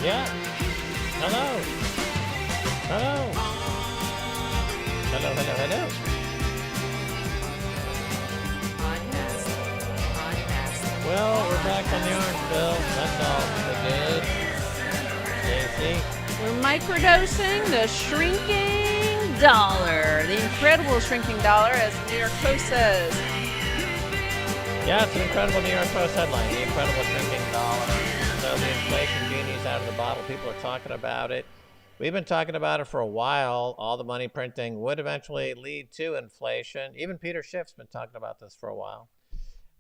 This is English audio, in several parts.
Yeah. Hello. Hello. Hello, hello, hello. Well, we're back on the orange bill. That's all for good. Stacy. We're microdosing the shrinking dollar, the incredible shrinking dollar, as New York Post says. Yeah, it's an incredible New York Post headline. The incredible shrinking dollar. So the inflation genie's out of the bottle. People are talking about it. We've been talking about it for a while. All the money printing would eventually lead to inflation. Even Peter Schiff's been talking about this for a while.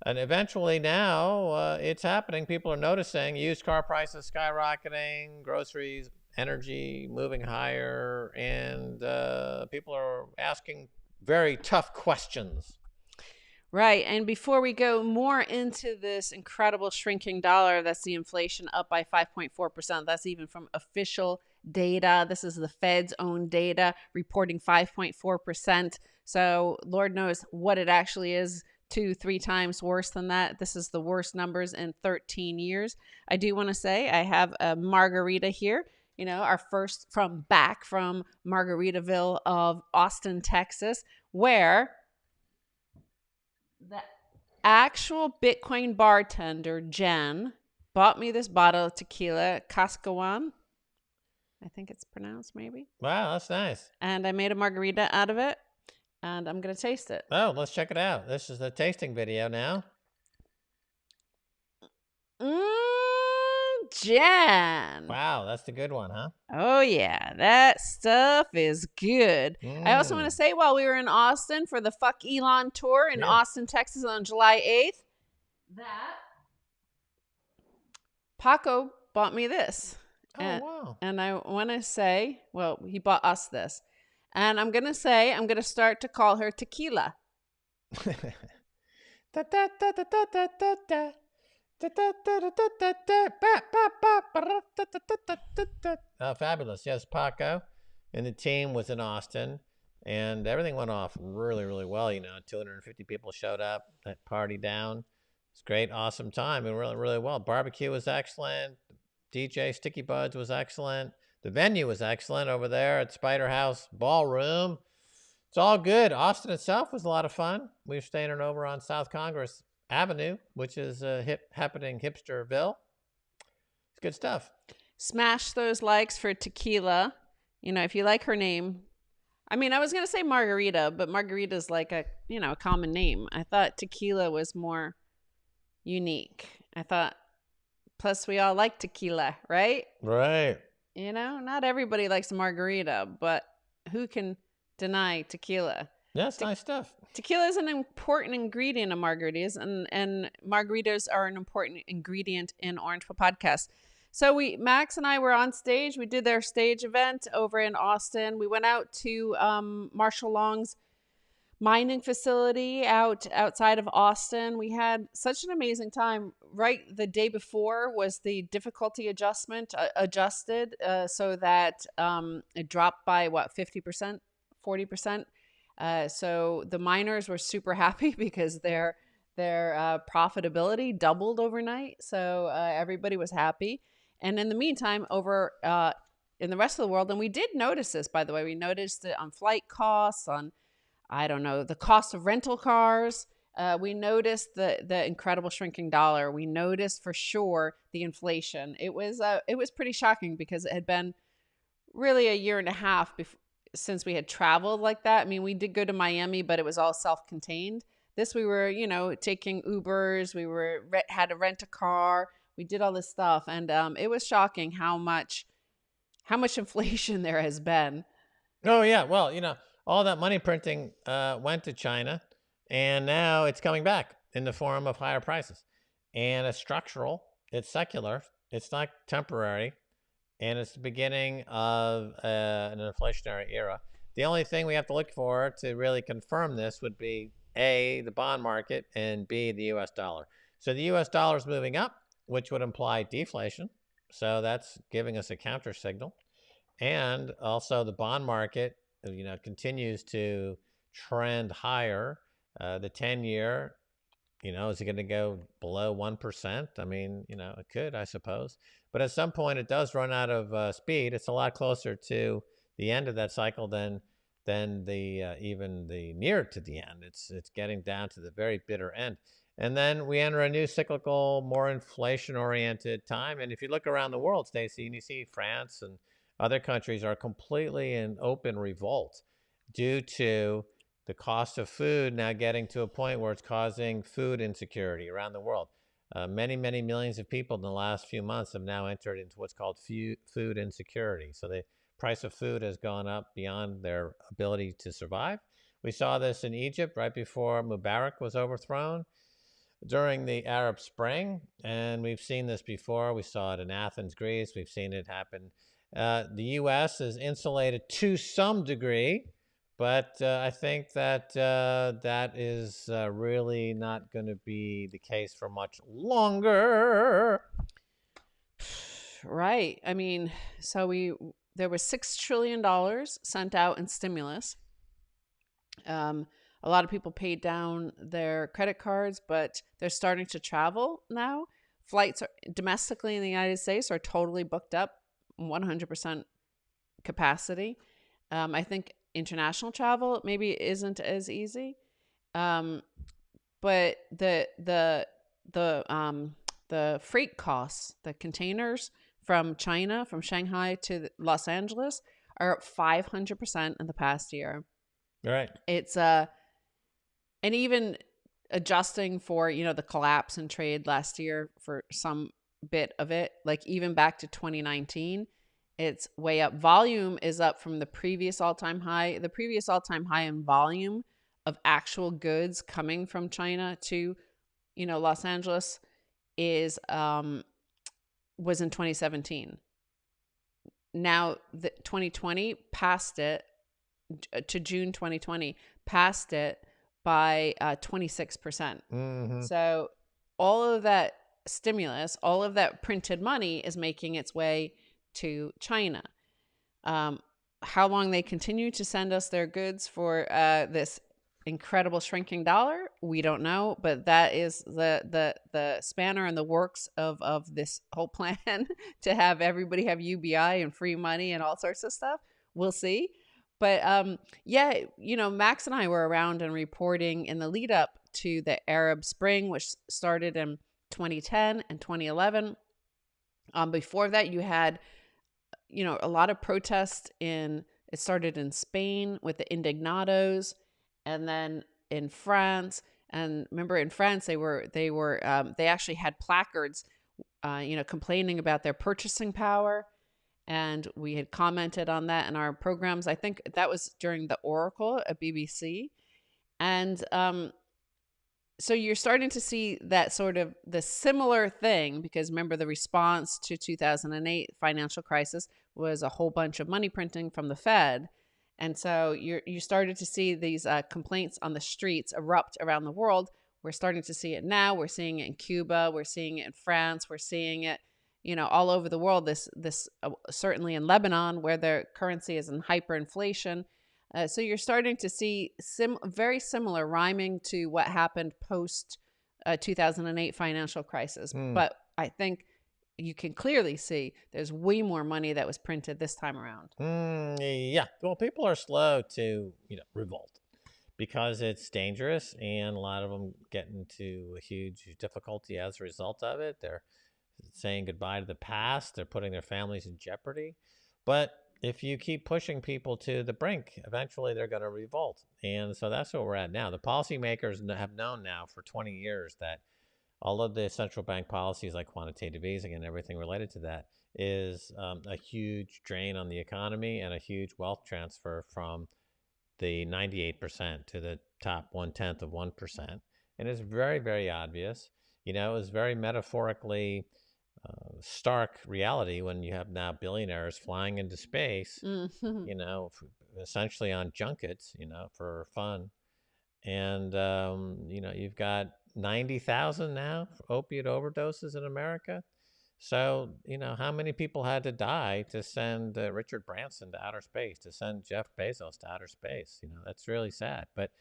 And eventually now it's happening. People are noticing used car prices skyrocketing, groceries, energy moving higher, and people are asking very tough questions. Right. And before we go more into this incredible shrinking dollar, that's the inflation up by 5.4%. That's even from official data. This is the Fed's own data reporting 5.4%. So Lord knows what it actually is. 2-3 times worse than that. This is the worst numbers in 13 years. I do want to say I have a margarita here. You know, our first from Margaritaville of Austin, Texas, where the actual Bitcoin bartender, Jen, bought me this bottle of tequila, Cascawan. I think it's pronounced, maybe. Wow, that's nice. And I made a margarita out of it, and I'm going to taste it. Oh, let's check it out. This is the tasting video now. Jen. Wow, that's the good one, huh? Oh, yeah. That stuff is good. I also want to say, while we were in Austin for the Fuck Elon tour in Austin, Texas on July 8th, that Paco bought me this. Oh, wow. And I want to say, well, he bought us this. And I'm going to say, I'm going to start to call her Tequila. Oh, fabulous. Yes, Paco and the team was in Austin, and everything went off really, really well. You know, 250 people showed up, that party down. It's great, awesome time, and really, really well. Barbecue was excellent. DJ Sticky Buds was excellent. The venue was excellent over there at Spider House Ballroom. It's all good. Austin itself was a lot of fun. We were staying over on South Congress Avenue, which is happening hipsterville. It's good stuff. Smash those likes for Tequila. You know, if you like her name. I mean, I was going to say Margarita, but Margarita is like a, you know, a common name. I thought Tequila was more unique. I thought, plus we all like tequila, right? Right. You know, not everybody likes margarita, but who can deny tequila? Yeah, it's nice stuff. Tequila is an important ingredient of margaritas, and margaritas are an important ingredient in Orange Pill Podcast. So Max and I were on stage. We did their stage event over in Austin. We went out to Marshall Long's mining facility outside of Austin. We had such an amazing time. Right, the day before was the difficulty adjustment adjusted so that it dropped by 50%, 40%. So the miners were super happy because their profitability doubled overnight. So everybody was happy. And in the meantime, over in the rest of the world, and we did notice this, by the way, we noticed it on flight costs, on, I don't know, the cost of rental cars. We noticed the incredible shrinking dollar. We noticed for sure the inflation. It was pretty shocking because it had been really a year and a half since we had traveled like that. I mean, we did go to Miami, but it was all self-contained. This, we were, you know, taking Ubers. We had to rent a car. We did all this stuff, and it was shocking how much inflation there has been. Oh yeah, well, you know, all that money printing went to China, and now it's coming back in the form of higher prices. And it's structural, it's secular, it's not temporary, and it's the beginning of an inflationary era. The only thing we have to look for to really confirm this would be A, the bond market, and B, the US dollar. So the US dollar is moving up, which would imply deflation. So that's giving us a counter signal. And also the bond market, you know, continues to trend higher. The 10-year Is it going to go below 1%? I mean, it could, I suppose. But at some point, it does run out of speed. It's a lot closer to the end of that cycle than the even the near to the end. It's getting down to the very bitter end. And then we enter a new cyclical, more inflation-oriented time. And if you look around the world, Stacy, and you see France and other countries are completely in open revolt due to the cost of food now getting to a point where it's causing food insecurity around the world. Many, many millions of people in the last few months have now entered into what's called food insecurity. So the price of food has gone up beyond their ability to survive. We saw this in Egypt right before Mubarak was overthrown during the Arab Spring, and we've seen this before. We saw it in Athens, Greece. We've seen it happen. The U.S. is insulated to some degree, but I think that that is really not going to be the case for much longer. Right. I mean, there was $6 trillion sent out in stimulus. A lot of people paid down their credit cards, but they're starting to travel now. Flights domestically in the United States are totally booked up, 100% capacity. I think international travel maybe isn't as easy, but the freight costs, the containers from China, from Shanghai to Los Angeles, are up 500% in the past year. Right. It's and even adjusting for, the collapse in trade last year for some bit of it, like even back to 2019, it's way up. Volume is up from the previous all-time high. The previous all-time high in volume of actual goods coming from China to, Los Angeles was in 2017. Now, 2020 passed it to June 2020, passed it by 26%. Mm-hmm. So all of that stimulus, all of that printed money is making its way to China. How long they continue to send us their goods for this incredible shrinking dollar, we don't know, but that is the spanner in the works of this whole plan to have everybody have UBI and free money and all sorts of stuff. We'll see. But yeah, Max and I were around and reporting in the lead up to the Arab Spring, which started in 2010 and 2011. Before that, you had, a lot of protests it started in Spain with the Indignados, and then in France. And remember, in France, they actually had placards, complaining about their purchasing power. And we had commented on that in our programs. I think that was during the Oracle at BBC. And so you're starting to see that sort of the similar thing, because remember, the response to 2008 financial crisis was a whole bunch of money printing from the Fed. And so you started to see these complaints on the streets erupt around the world. We're starting to see it now. We're seeing it in Cuba. We're seeing it in France. We're seeing it all over the world. This certainly in Lebanon, where their currency is in hyperinflation. So you're starting to see very similar rhyming to what happened post 2008 financial crisis. But I think you can clearly see there's way more money that was printed this time around. Yeah. Well, people are slow to revolt because it's dangerous, and a lot of them get into a huge difficulty as a result of it. They're saying goodbye to the past. They're putting their families in jeopardy. But if you keep pushing people to the brink, eventually they're going to revolt. And so that's where we're at now. The policymakers have known now for 20 years that all of the central bank policies like quantitative easing and everything related to that is a huge drain on the economy and a huge wealth transfer from the 98% to the top 1/10 of 1%. And it's very, very obvious. It was very metaphorically stark reality when you have now billionaires flying into space, essentially on junkets, for fun. And, you've got 90,000 now opiate overdoses in America. So, how many people had to die to send Richard Branson to outer space, to send Jeff Bezos to outer space? That's really sad. But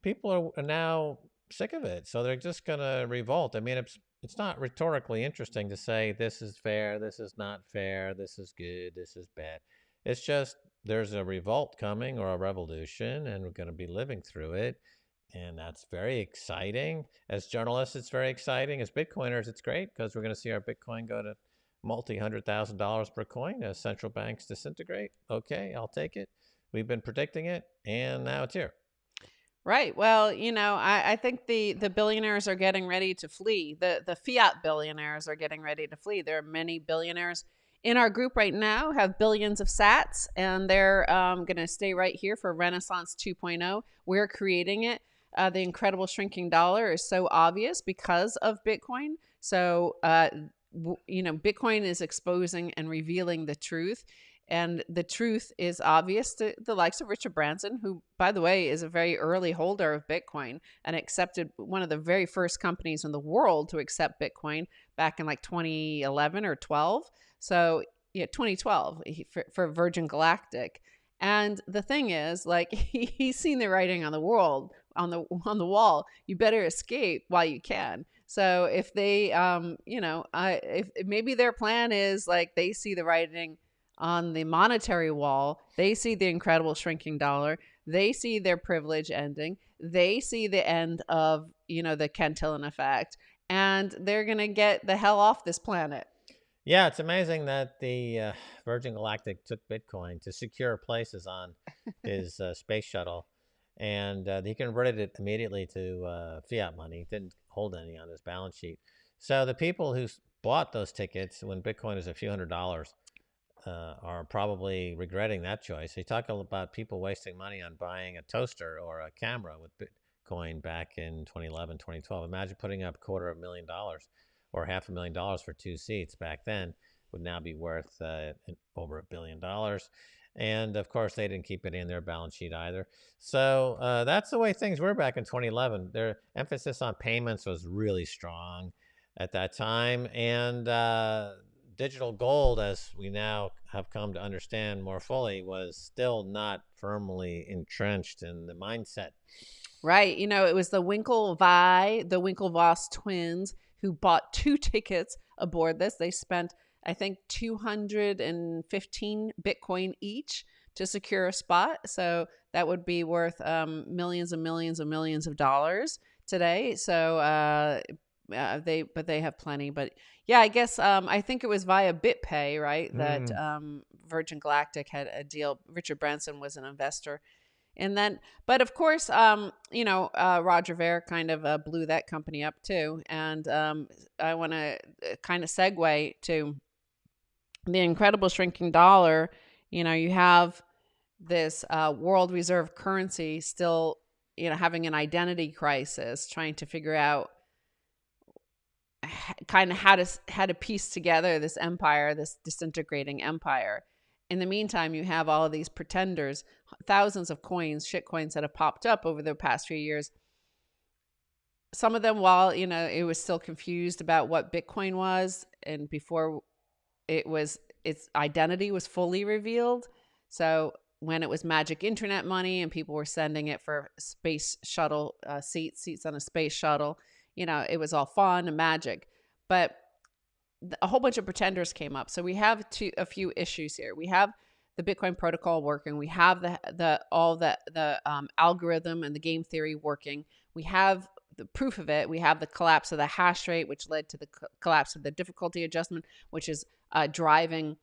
people are now sick of it. So they're just going to revolt. I mean, it's not rhetorically interesting to say this is fair, this is not fair, this is good, this is bad. It's just there's a revolt coming or a revolution, and we're going to be living through it. And that's very exciting. As journalists, it's very exciting. As Bitcoiners, it's great because we're going to see our Bitcoin go to multi-$100,000 per coin as central banks disintegrate. Okay, I'll take it. We've been predicting it, and now it's here. Right. Well, I think the billionaires are getting ready to flee. The fiat billionaires are getting ready to flee. There are many billionaires in our group right now have billions of sats, and they're going to stay right here for Renaissance 2.0. We're creating it. The incredible shrinking dollar is so obvious because of Bitcoin. So, Bitcoin is exposing and revealing the truth. And the truth is obvious to the likes of Richard Branson, who, by the way, is a very early holder of Bitcoin and accepted one of the very first companies in the world to accept Bitcoin back in like 2011 or 12. So, 2012 for Virgin Galactic. And the thing is, like, he's seen the writing on the wall. You better escape while you can. So if they, if maybe their plan is like they see the writing on the monetary wall, they see the incredible shrinking dollar, they see their privilege ending, they see the end of, the Cantillon effect, and they're going to get the hell off this planet. Yeah, it's amazing that the Virgin Galactic took Bitcoin to secure places on his space shuttle, and he converted it immediately to fiat money. Didn't hold any on his balance sheet. So the people who bought those tickets when Bitcoin is a few $100s are probably regretting that choice. They talk about people wasting money on buying a toaster or a camera with Bitcoin back in 2011, 2012. Imagine putting up $250,000 or $500,000 for 2 seats back then would now be worth over $1 billion. And of course, they didn't keep it in their balance sheet either. So that's the way things were back in 2011. Their emphasis on payments was really strong at that time. And digital gold, as we now have come to understand more fully, was still not firmly entrenched in the mindset. Right. It was the Winklevoss twins who bought 2 tickets aboard this. They spent, I think, 215 Bitcoin each to secure a spot. So that would be worth millions and millions and millions of dollars today. So they have plenty. But yeah, I guess I think it was via BitPay, right? That Virgin Galactic had a deal. Richard Branson was an investor. And then, but of course, Roger Ver kind of blew that company up too. And I want to kind of segue to the incredible shrinking dollar. You have this world reserve currency still, having an identity crisis, trying to figure out kind of how to piece together this empire, this disintegrating empire. In the meantime, you have all of these pretenders, thousands of shit coins that have popped up over the past few years. Some of them, while, it was still confused about what Bitcoin was, and before its identity was fully revealed. So when it was magic internet money and people were sending it for space shuttle seats on a space shuttle, it was all fun and magic. But a whole bunch of pretenders came up. So we have a few issues here. We have the Bitcoin protocol working. We have the algorithm and the game theory working. We have the proof of it. We have the collapse of the hash rate, which led to the collapse of the difficulty adjustment, which is driving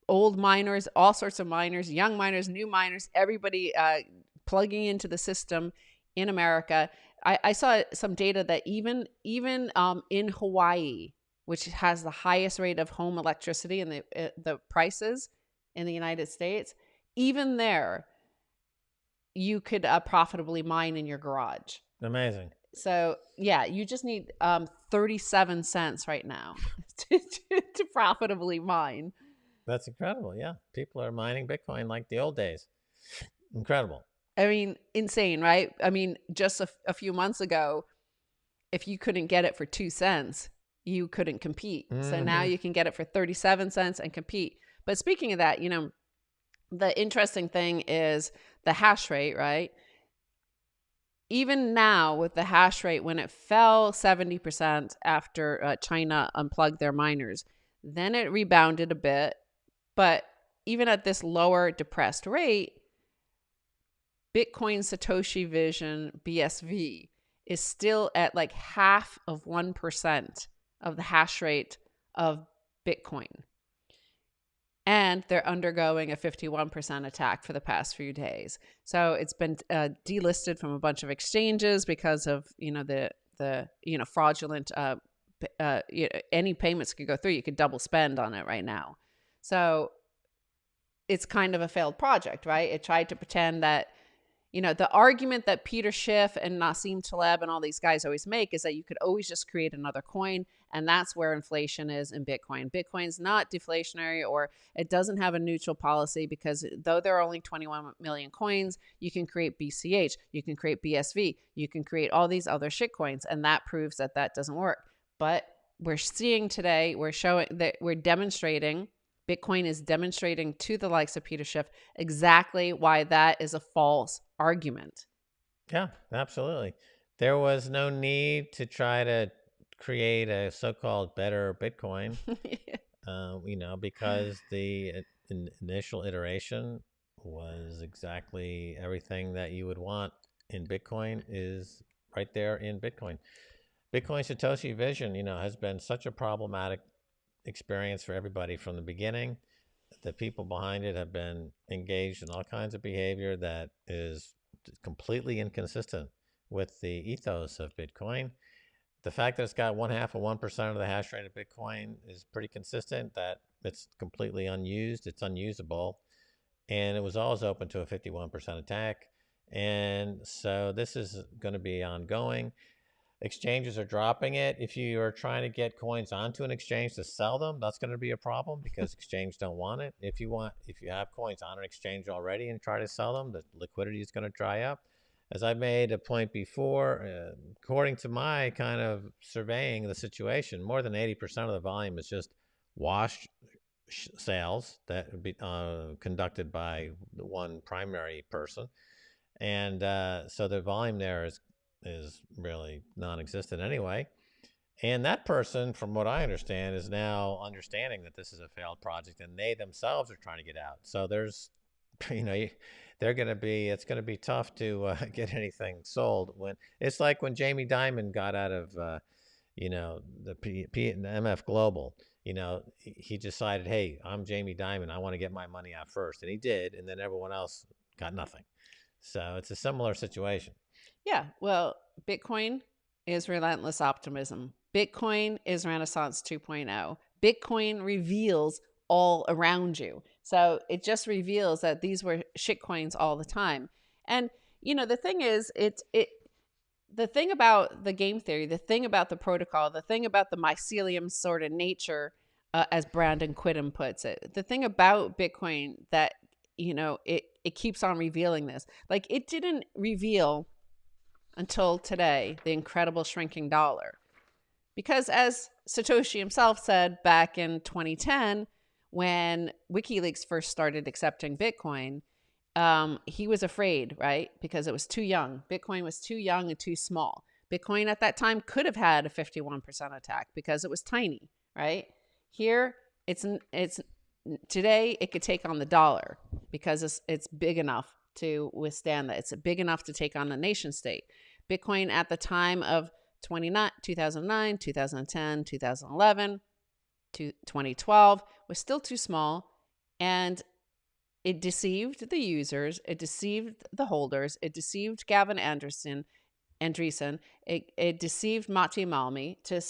old miners, all sorts of miners, young miners, new miners, everybody plugging into the system in America. I saw some data that even in Hawaii, which has the highest rate of home electricity and the prices in the United States, even there, you could profitably mine in your garage. Amazing. So yeah, you just need 37 cents right now to profitably mine. That's incredible. Yeah, people are mining Bitcoin like the old days. Incredible. I mean, insane, right? I mean, just a few months ago, if you couldn't get it for 2 cents, you couldn't compete. So now you can get it for 37 cents and compete. But speaking of that, the interesting thing is the hash rate, right? even now with the hash rate, when it fell 70% after China unplugged their miners, then it rebounded a bit. But even at this lower depressed rate, Bitcoin Satoshi Vision BSV is still at like half of 1% of the hash rate of Bitcoin. And they're undergoing a 51% attack for the past few days. So it's been delisted from a bunch of exchanges because of the fraudulent any payments could go through. You could double spend on it right now. So it's kind of a failed project, right? It tried to pretend that the argument that Peter Schiff and Nassim Taleb and all these guys always make is that you could always just create another coin. And that's where inflation is in Bitcoin. Bitcoin's not deflationary, or it doesn't have a neutral policy, because though there are only 21 million coins, you can create BCH, you can create BSV, you can create all these other shit coins. And that proves that that doesn't work. But we're seeing today, we're demonstrating, Bitcoin is demonstrating to the likes of Peter Schiff exactly why that is a false argument. Yeah, absolutely. There was no need to try to create a so-called better Bitcoin, because the initial iteration was exactly everything that you would want in Bitcoin is right there in Bitcoin. Bitcoin Satoshi Vision, has been such a problematic experience for everybody from the beginning. The people behind it have been engaged in all kinds of behavior that is completely inconsistent with the ethos of Bitcoin. The fact that it's got 1/2 of 1% of the hash rate of Bitcoin is pretty consistent, that it's completely unused, it's unusable, and it was always open to a 51% attack. And so this is going to be ongoing. Exchanges are dropping it. If you are trying to get coins onto an exchange to sell them, that's going to be a problem, because exchanges don't want it. If you have coins on an exchange already and try to sell them, the liquidity is going to dry up. As I made a point before, according to my kind of surveying the situation, more than 80% of the volume is just wash sales that would be conducted by the one primary person. And so the volume there is really non-existent anyway. And that person, from what I understand, is now understanding that this is a failed project, and they themselves are trying to get out. So there's, it's going to be tough to get anything sold. When it's like when Jamie Dimon got out of, the MF Global. He decided, hey, I'm Jamie Dimon, I want to get my money out first, and he did, and then everyone else got nothing. So it's a similar situation. Yeah, well, Bitcoin is relentless optimism. Bitcoin is Renaissance 2.0. Bitcoin reveals all around you. So it just reveals that these were shitcoins all the time. And the thing is, the thing about the game theory, the thing about the protocol, the thing about the mycelium sort of nature, as Brandon Quittem puts it, the thing about Bitcoin that it keeps on revealing this. Like, it didn't reveal until today the incredible shrinking dollar, because as Satoshi himself said back in 2010, when WikiLeaks first started accepting Bitcoin, he was afraid, right? Because it was too young. Bitcoin was too young and too small. Bitcoin at that time could have had a 51% attack because it was tiny, right? Here, it's today it could take on the dollar because it's big enough to withstand that. It's big enough to take on a nation state. Bitcoin at the time of 2009, 2010, 2011, 2012 was still too small, and it deceived the users, it deceived the holders, it deceived Gavin Andresen, it deceived Mati Malmi to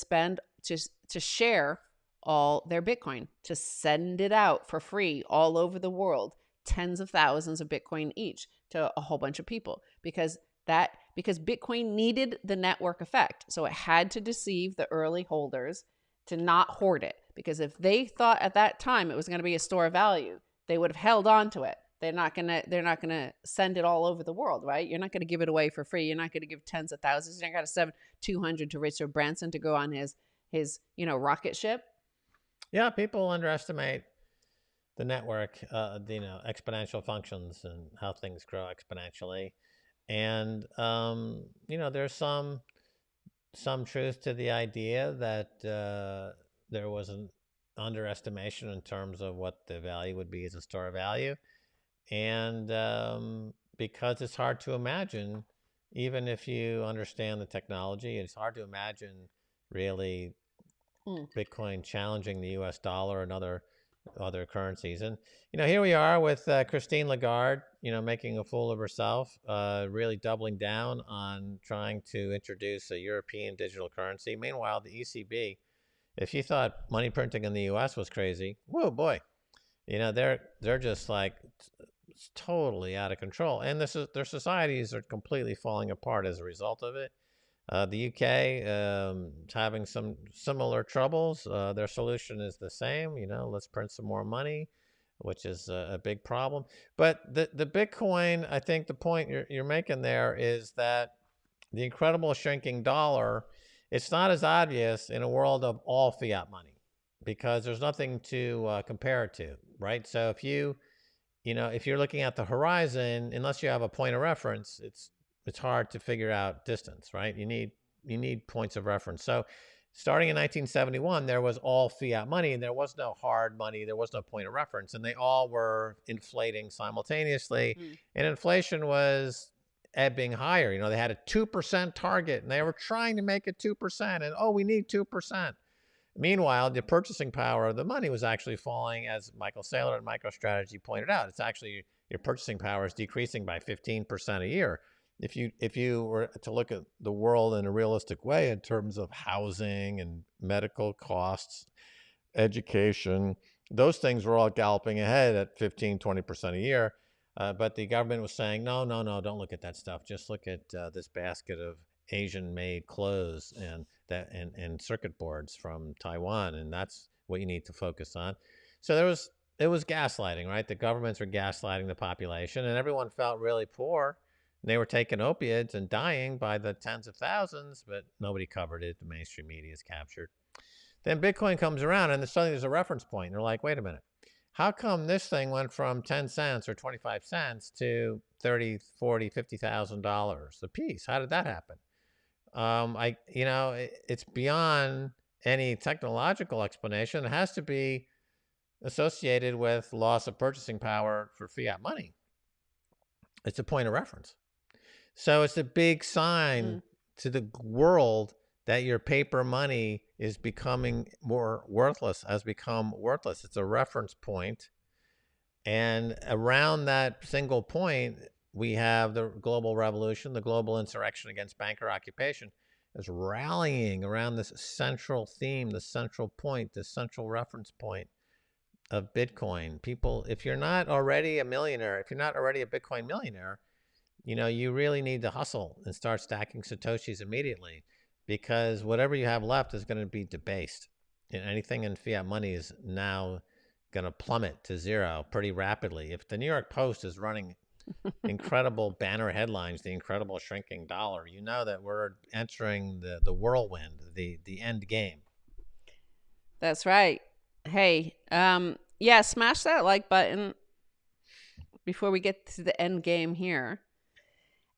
share all their Bitcoin, to send it out for free all over the world, tens of thousands of Bitcoin each to a whole bunch of people, because Bitcoin needed the network effect. So it had to deceive the early holders to not hoard it, because if they thought at that time it was going to be a store of value, they would have held on to it. They're not gonna send it all over the world, right? You're not gonna give it away for free. You're not gonna give tens of thousands. You're not gonna send 200 to Richard Branson to go on his rocket ship. Yeah, people underestimate the network, exponential functions and how things grow exponentially. And there's some truth to the idea that there was an underestimation in terms of what the value would be as a store of value. And because it's hard to imagine, even if you understand the technology, it's hard to imagine really Mm. Bitcoin challenging the US dollar and other currencies. And here we are with Christine Lagarde, making a fool of herself, really doubling down on trying to introduce a European digital currency. Meanwhile, the ECB, if you thought money printing in the US was crazy, whoa boy, they're just like totally out of control, and their societies are completely falling apart as a result of it. The UK is having some similar troubles. Their solution is the same. Let's print some more money, which is a big problem. But the Bitcoin, I think the point you're making there is that the incredible shrinking dollar, it's not as obvious in a world of all fiat money because there's nothing to compare it to, right? So if you're looking at the horizon, unless you have a point of reference, it's hard to figure out distance, right? You need points of reference. So starting in 1971, there was all fiat money and there was no hard money, there was no point of reference, and they all were inflating simultaneously. Mm. And inflation was ebbing higher. They had a 2% target and they were trying to make it 2%, and we need 2%. Meanwhile, the purchasing power of the money was actually falling, as Michael Saylor at MicroStrategy pointed out. It's actually your purchasing power is decreasing by 15% a year. If you were to look at the world in a realistic way in terms of housing and medical costs, education, those things were all galloping ahead at 15-20% a year. But the government was saying, no, no, no, don't look at that stuff. Just look at this basket of Asian-made clothes and circuit boards from Taiwan, and that's what you need to focus on. So it was gaslighting, right? The governments were gaslighting the population, and everyone felt really poor. And they were taking opiates and dying by the tens of thousands, but nobody covered it. The mainstream media is captured. Then Bitcoin comes around, and suddenly there's a reference point. And they're like, wait a minute. How come this thing went from 10 cents or 25 cents to 30, 40, $50,000 a piece? How did that happen? It's beyond any technological explanation. It has to be associated with loss of purchasing power for fiat money. It's a point of reference. So it's a big sign to the world that your paper money is becoming more worthless, has become worthless. It's a reference point. And around that single point, we have the global revolution, the global insurrection against banker occupation is rallying around this central theme, the central point, the central reference point of Bitcoin. People, if you're not already a millionaire, if you're not already a Bitcoin millionaire, you really need to hustle and start stacking Satoshis immediately, because whatever you have left is going to be debased. And anything in fiat money is now going to plummet to zero pretty rapidly. If the New York Post is running incredible banner headlines, the incredible shrinking dollar, you know that we're entering the whirlwind, the end game. That's right. Hey, yeah, smash that like button before we get to the end game here.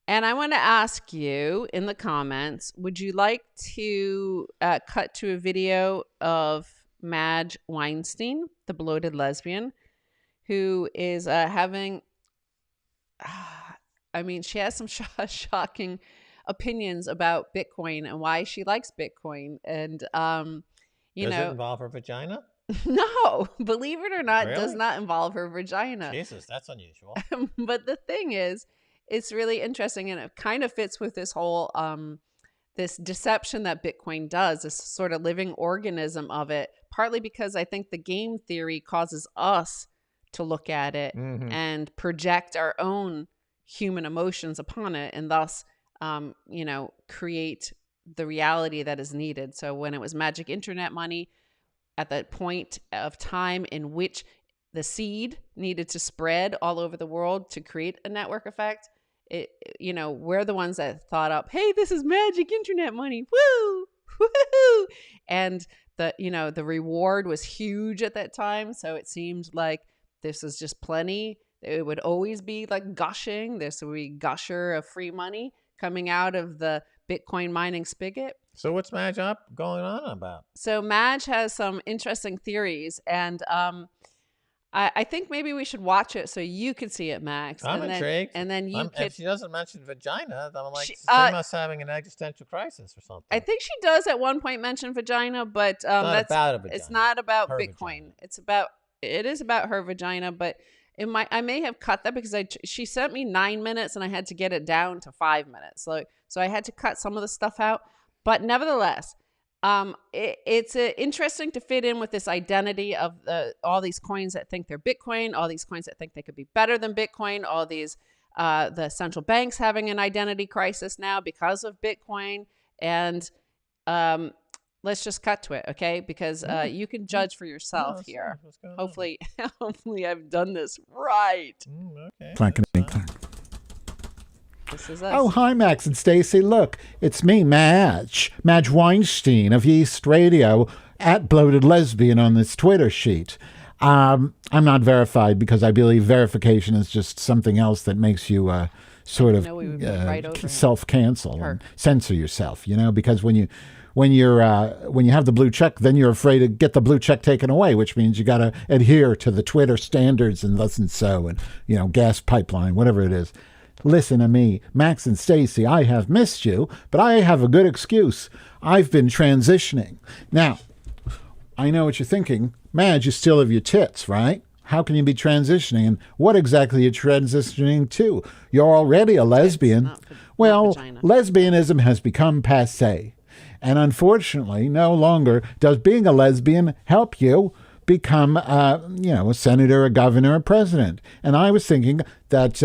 And I want to ask you in the comments, would you like to cut to a video of Madge Weinstein, the bloated lesbian, who is having, I mean, she has some shocking opinions about Bitcoin and why she likes Bitcoin. And, Does it involve her vagina? No, believe it or not, Really? does not involve her vagina. Jesus, that's unusual. But the thing is, it's really interesting, and it kind of fits with this whole this deception that Bitcoin does, this sort of living organism of it, partly because I think the game theory causes us to look at it and project our own human emotions upon it, and thus create the reality that is needed. So when it was magic internet money, at that point of time in which the seed needed to spread all over the world to create a network effect, we're the ones that thought up, hey, this is magic internet money. Woo! Woo! And the reward was huge at that time. So it seemed like this was just plenty It would always be like gushing. This would be gusher of free money coming out of the Bitcoin mining spigot. So what's Madge up going on about? So Madge has some interesting theories, and I think maybe we should watch it so you could see it, Max. I'm intrigued. And then you could. If she doesn't mention vagina, then I'm like, she must having an existential crisis or something. I think she does at one point mention vagina, but it's about a vagina. It's not about Her Bitcoin. vagina. It is about her vagina, but I may have cut that because she sent me 9 minutes and I had to get it down to 5 minutes. So I had to cut some of the stuff out. But nevertheless, it's interesting to fit in with this identity of all these coins that think they're Bitcoin, all these coins that think they could be better than Bitcoin, all these the central banks having an identity crisis now because of Bitcoin. And let's just cut to it, okay? Because you can judge for yourself here. Hopefully I've done this right. Okay. Clankety clank. This is us. Oh, hi, Max and Stacy. Look, it's me, Madge Weinstein of Yeast Radio, at Bloated Lesbian on this Twitter sheet. I'm not verified because I believe verification is just something else that makes you sort of self-cancel and censor yourself, because when you have the blue check, then you're afraid to get the blue check taken away, which means you got to adhere to the Twitter standards and thus and so, and gas pipeline, whatever it is. Listen to me, Max and Stacy, I have missed you, but I have a good excuse. I've been transitioning. Now, I know what you're thinking. Madge, you still have your tits, right? How can you be transitioning? And what exactly are you transitioning to? You're already a lesbian. Well, lesbianism has become passé. And unfortunately, no longer does being a lesbian help you become, a senator, a governor, a president. And I was thinking that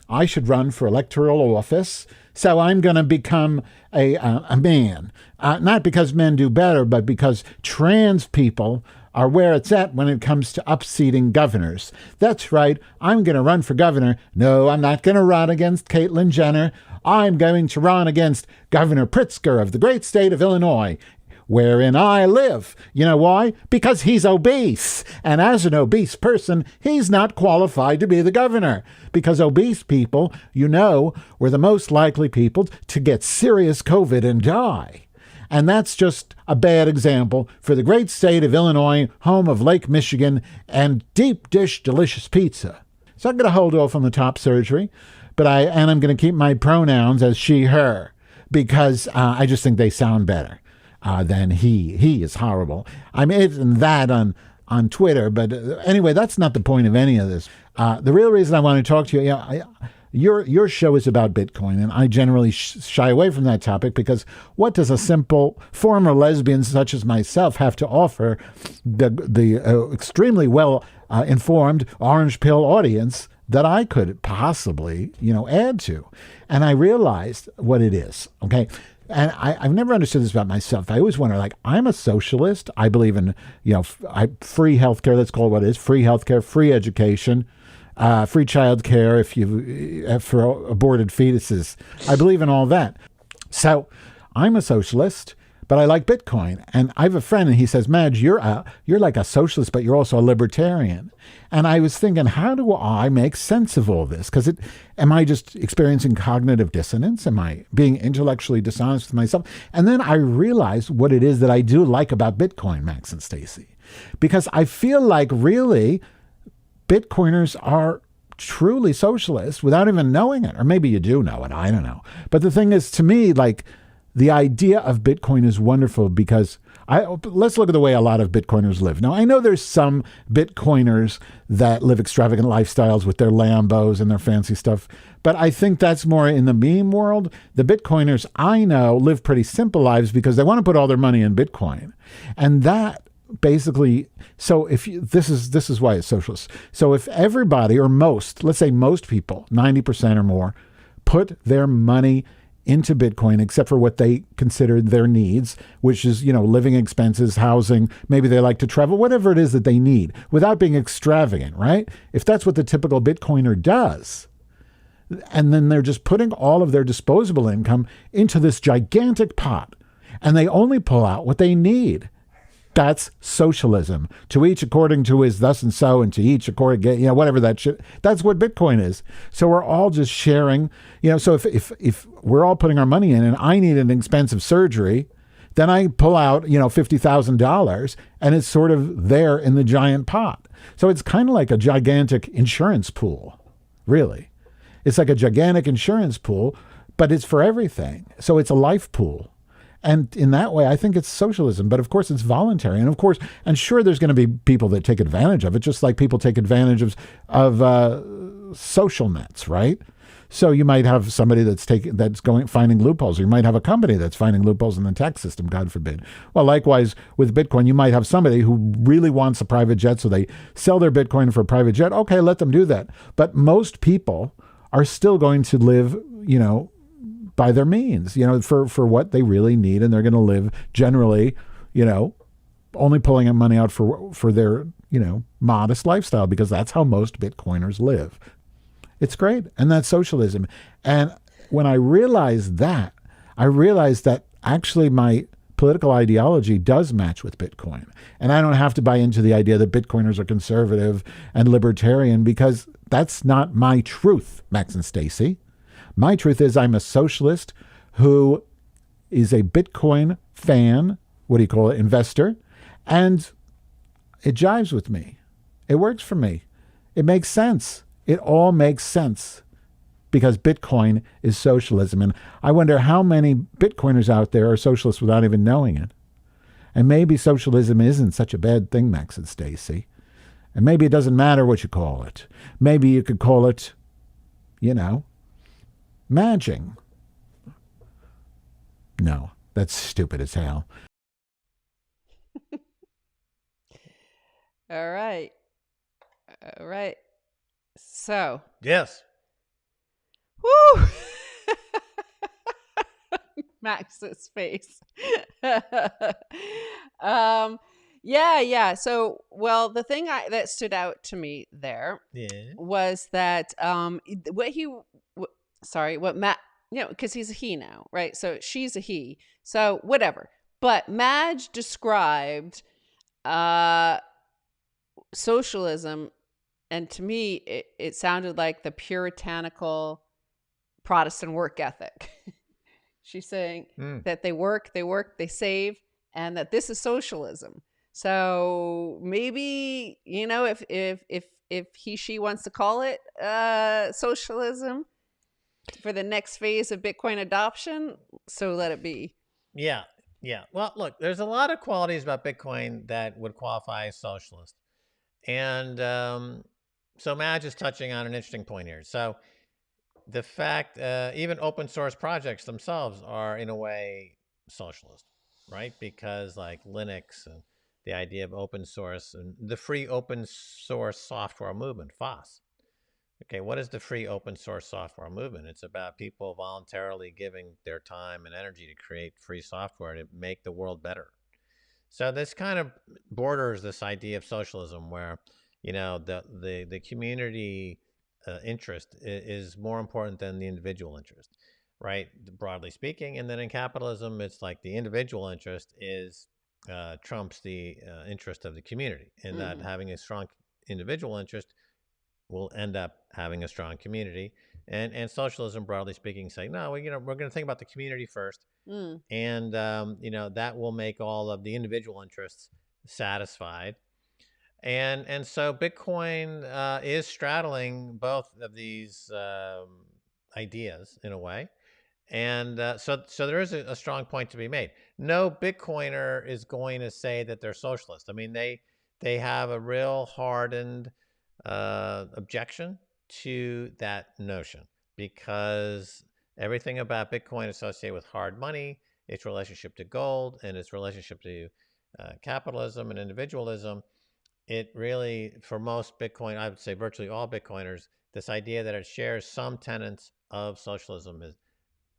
I should run for electoral office. So I'm going to become a man. Not because men do better, but because trans people are where it's at when it comes to upseating governors. That's right. I'm going to run for governor. No, I'm not going to run against Caitlyn Jenner. I'm going to run against Governor Pritzker of the great state of Illinois, wherein I live. You know why? Because he's obese. And as an obese person, he's not qualified to be the governor. Because obese people, were the most likely people to get serious COVID and die. And that's just a bad example for the great state of Illinois, home of Lake Michigan and deep dish delicious pizza. So I'm going to hold off on the top surgery, but I'm going to keep my pronouns as she, her, because I just think they sound better. Than he. He is horrible. I'm in that on Twitter, but anyway, that's not the point of any of this. The real reason I want to talk to you, your show is about Bitcoin, and I generally shy away from that topic because what does a simple former lesbian such as myself have to offer the extremely well informed orange pill audience that I could possibly add to? And I realized what it is. Okay. And I've never understood this about myself. I always wonder, I'm a socialist. I believe in, free healthcare. Let's call it what it is: free healthcare, free education, free child care for aborted fetuses. I believe in all that. So I'm a socialist, but I like Bitcoin. And I have a friend, and he says, Madge, you're like a socialist, but you're also a libertarian. And I was thinking, how do I make sense of all this? Because am I just experiencing cognitive dissonance? Am I being intellectually dishonest with myself? And then I realized what it is that I do like about Bitcoin, Max and Stacy. Because I feel like really Bitcoiners are truly socialist without even knowing it. Or maybe you do know it. I don't know. But the thing is, to me, the idea of Bitcoin is wonderful because let's look at the way a lot of Bitcoiners live. Now, I know there's some Bitcoiners that live extravagant lifestyles with their Lambos and their fancy stuff, but I think that's more in the meme world. The Bitcoiners I know live pretty simple lives because they want to put all their money in Bitcoin. And that basically, so this is why it's socialist. So if everybody or most, let's say most people, 90% or more, put their money into Bitcoin, except for what they consider their needs, which is, living expenses, housing, maybe they like to travel, whatever it is that they need, without being extravagant, right? If that's what the typical Bitcoiner does, and then they're just putting all of their disposable income into this gigantic pot, and they only pull out what they need. That's socialism. To each according to his thus and so, and to each according, whatever that shit. That's what Bitcoin is. So we're all just sharing, so if we're all putting our money in and I need an expensive surgery, then I pull out, $50,000 and it's sort of there in the giant pot. So it's kind of like a gigantic insurance pool, really. It's like a gigantic insurance pool, but it's for everything. So it's a life pool. And in that way, I think it's socialism. But of course, it's voluntary. And of course, and sure, there's going to be people that take advantage of it, just like people take advantage of social nets, right? So you might have somebody that's finding loopholes, or you might have a company that's finding loopholes in the tax system, God forbid. Well, likewise with Bitcoin, you might have somebody who really wants a private jet, so they sell their Bitcoin for a private jet. Okay, let them do that. But most people are still going to live, by their means, for what they really need, and they're going to live generally, only pulling money out for their, modest lifestyle, because that's how most Bitcoiners live. It's great, and that's socialism. And when I realized that actually my political ideology does match with Bitcoin, and I don't have to buy into the idea that Bitcoiners are conservative and libertarian, because that's not my truth, Max and Stacy. My truth is I'm a socialist who is a Bitcoin fan, investor, and it jives with me. It works for me. It makes sense. It all makes sense because Bitcoin is socialism. And I wonder how many Bitcoiners out there are socialists without even knowing it. And maybe socialism isn't such a bad thing, Max and Stacy. And maybe it doesn't matter what you call it. Maybe you could call it, Madging. No, that's stupid as hell. All right. So. Yes. Woo! Max's face. Yeah. So, well, the thing that stood out to me there was that what Matt, because he's a he now, right? So she's a he. So whatever. But Madge described socialism, and to me, it sounded like the puritanical Protestant work ethic. She's saying that they work, they save, and that this is socialism. So maybe, if she wants to call it socialism for the next phase of Bitcoin adoption, so let it be. Yeah. Well, look, there's a lot of qualities about Bitcoin that would qualify as socialist. And so Madge is touching on an interesting point here. So the fact, even open source projects themselves are in a way socialist, right? Because like Linux and the idea of open source and the free open source software movement, FOSS. Okay, what is the free open source software movement? It's about people voluntarily giving their time and energy to create free software to make the world better. So this kind of borders this idea of socialism where, the community interest is more important than the individual interest, right? Broadly speaking. And then in capitalism, it's like the individual interest trumps the interest of the community, and that having a strong individual interest will end up having a strong community. And socialism, broadly speaking, saying, no, we're going to think about the community first. And, that will make all of the individual interests satisfied. And so Bitcoin is straddling both of these ideas in a way. And so there is a strong point to be made. No Bitcoiner is going to say that they're socialist. I mean, they have a real hardened objection to that notion, because everything about Bitcoin associated with hard money, its relationship to gold, and its relationship to capitalism and individualism, it really, for most Bitcoin, I would say virtually all Bitcoiners, this idea that it shares some tenets of socialism is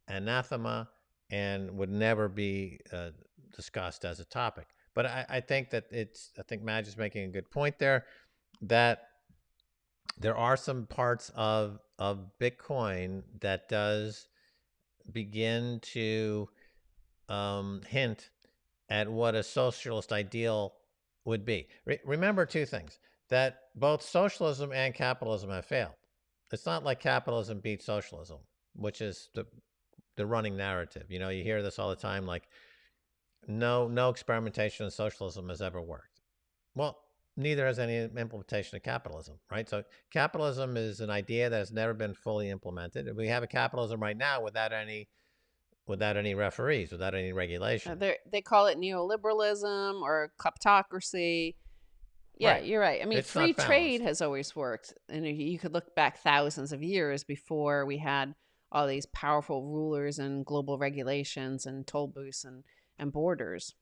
anathema and would never be discussed as a topic. But I think that I think Madge is making a good point there, that there are some parts of Bitcoin that does begin to hint at what a socialist ideal would be. Remember two things: that both socialism and capitalism have failed. It's not like capitalism beats socialism, which is the running narrative. You know, you hear this all the time, like no experimentation in socialism has ever worked. Well, neither has any implementation of capitalism, right? So capitalism is an idea that has never been fully implemented. We have a capitalism right now without any referees, without any regulation. They call it neoliberalism or kleptocracy. Yeah, Right. you're right. I mean, It's free not trade balanced. has always worked. And you could look back thousands of years before we had all these powerful rulers and global regulations and toll booths and borders.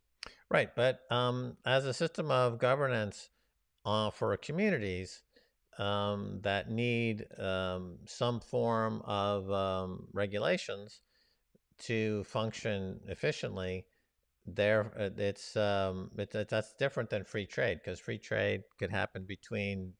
Right. But as a system of governance for communities that need some form of regulations to function efficiently, that's different than free trade, because free trade could happen between,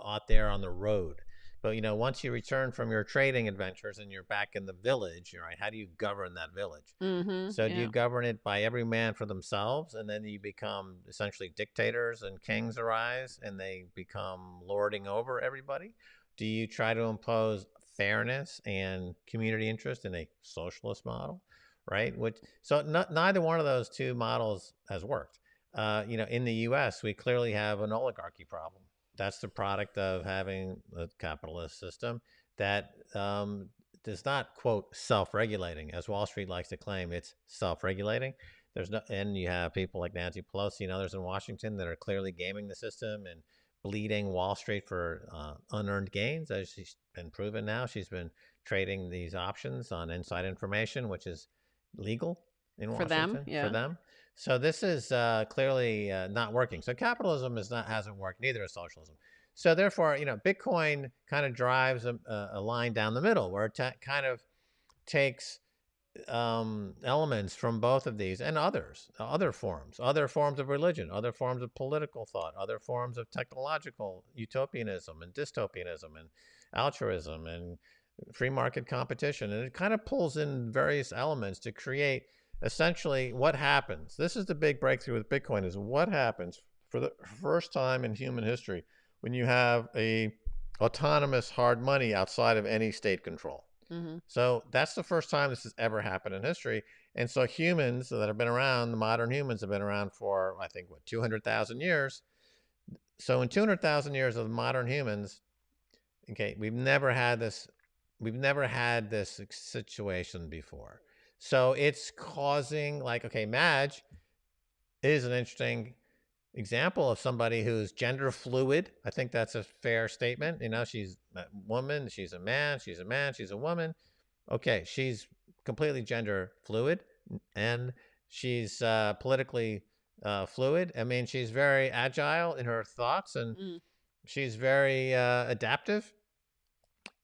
out there on the road. But once you return from your trading adventures and you're back in the village, right, how do you govern that village? Mm-hmm. So do you Yeah. govern it by every man for themselves, and then you become essentially dictators and kings arise and they become lording over everybody? Do you try to impose fairness and community interest in a socialist model? Right? Which so neither one of those two models has worked. In the U.S., we clearly have an oligarchy problem. That's the product of having a capitalist system that is not, quote, self-regulating, as Wall Street likes to claim. It's self-regulating. And you have people like Nancy Pelosi and others in Washington that are clearly gaming the system and bleeding Wall Street for unearned gains, as she's been proven now. She's been trading these options on inside information, which is legal in For them, Washington for yeah. them. So this is clearly not working. So capitalism hasn't worked. Neither is socialism. So therefore, Bitcoin kind of drives a line down the middle where it kind of takes elements from both of these and other forms of religion, other forms of political thought, other forms of technological utopianism and dystopianism and altruism and free market competition. And it kind of pulls in various elements to create essentially what happens. This is the big breakthrough with Bitcoin, is what happens for the first time in human history when you have a autonomous hard money outside of any state control. Mm-hmm. So that's the first time this has ever happened in history. And so humans that have been around, the modern humans have been around for, I think, 200,000 years. So in 200,000 years of modern humans, okay, we've never had this situation before. So it's causing, like, okay, Madge is an interesting example of somebody who's gender fluid. I think that's a fair statement. She's a woman, she's a man, she's a man, she's a woman. Okay, she's completely gender fluid, and she's politically fluid. I mean, she's very agile in her thoughts, and Mm. she's very adaptive.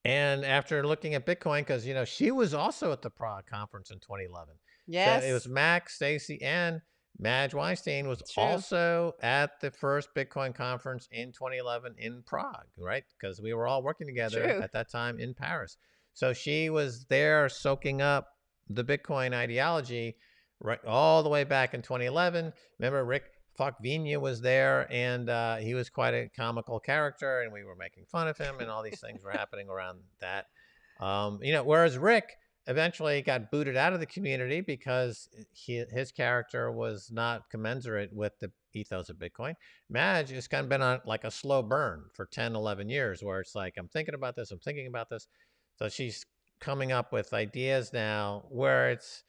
And after looking at Bitcoin, because she was also at the Prague conference in 2011, so it was Yes, Max, Stacy, and Madge Weinstein was true. also at the first Bitcoin conference in 2011 in Prague, right? Because we were all working together True. at that time in Paris. So she was there soaking up the Bitcoin ideology right all the way back in 2011. Remember, Rick Falkvinia was there, and he was quite a comical character, and we were making fun of him, and all these things were happening around that. Whereas Rick eventually got booted out of the community because his character was not commensurate with the ethos of Bitcoin. Madge has kind of been on like a slow burn for 10, 11 years, where it's like, I'm thinking about this. So she's coming up with ideas now where it's,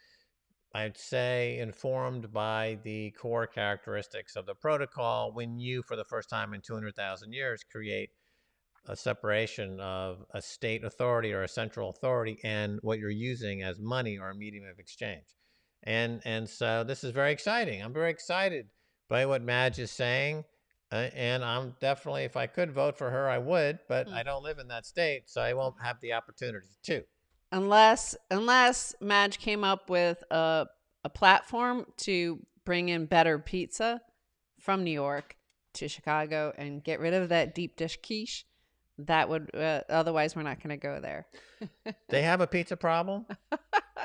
I'd say, informed by the core characteristics of the protocol when you, for the first time in 200,000 years, create a separation of a state authority or a central authority and what you're using as money or a medium of exchange. And so this is very exciting. I'm very excited by what Madge is saying. And I'm definitely, if I could vote for her, I would, but Hmm. I don't live in that state, so I won't have the opportunity to. Unless Madge came up with a platform to bring in better pizza from New York to Chicago and get rid of that deep dish quiche, that would otherwise we're not going to go there. They have a pizza problem.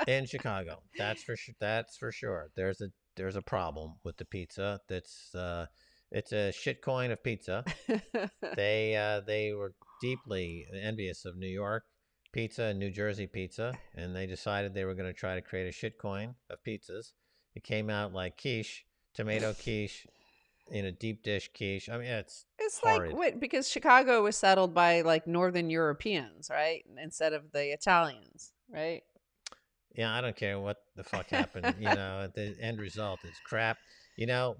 in Chicago. That's for sure. That's for sure. There's a problem with the pizza. It's a shitcoin of pizza. They were deeply envious of New York pizza and New Jersey pizza, and they decided they were going to try to create a shitcoin of pizzas. It came out like quiche, tomato quiche, in a deep dish quiche. I mean, it's It's like horrid. what, because Chicago was settled by like Northern Europeans, right? Instead of the Italians, right? Yeah, I don't care what the fuck happened. The end result is crap.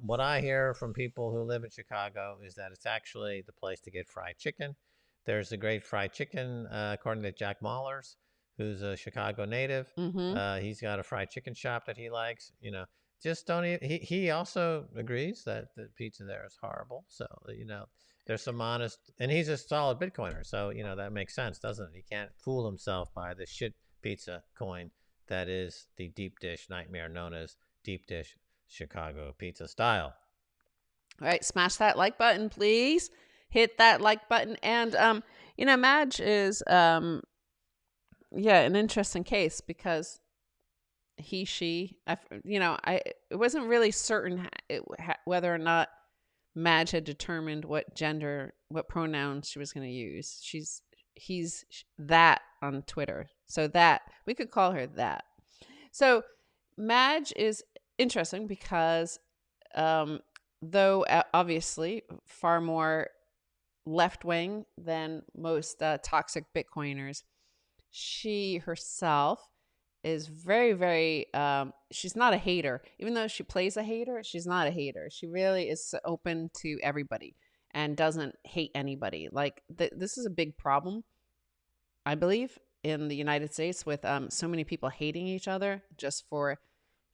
What I hear from people who live in Chicago is that it's actually the place to get fried chicken. There's a great fried chicken, according to Jack Mahler's, who's a Chicago native. Mm-hmm. He's got a fried chicken shop that he likes. Just don't. He also agrees that the pizza there is horrible. So there's some honest, and he's a solid Bitcoiner. So that makes sense, doesn't it? He can't fool himself by this shit pizza coin that is the deep dish nightmare known as deep dish Chicago pizza style. All right, smash that like button, please. Hit that like button. And Madge is an interesting case because she, I it wasn't really certain whether or not Madge had determined what pronouns she was going to use. He's that on Twitter. So that we could call her that. So Madge is interesting because though obviously far more left wing than most toxic Bitcoiners, she herself is very, very, she's not a hater. Even though she plays a hater, she's not a hater. She really is open to everybody and doesn't hate anybody. Like, this is a big problem, I believe, in the United States with so many people hating each other just for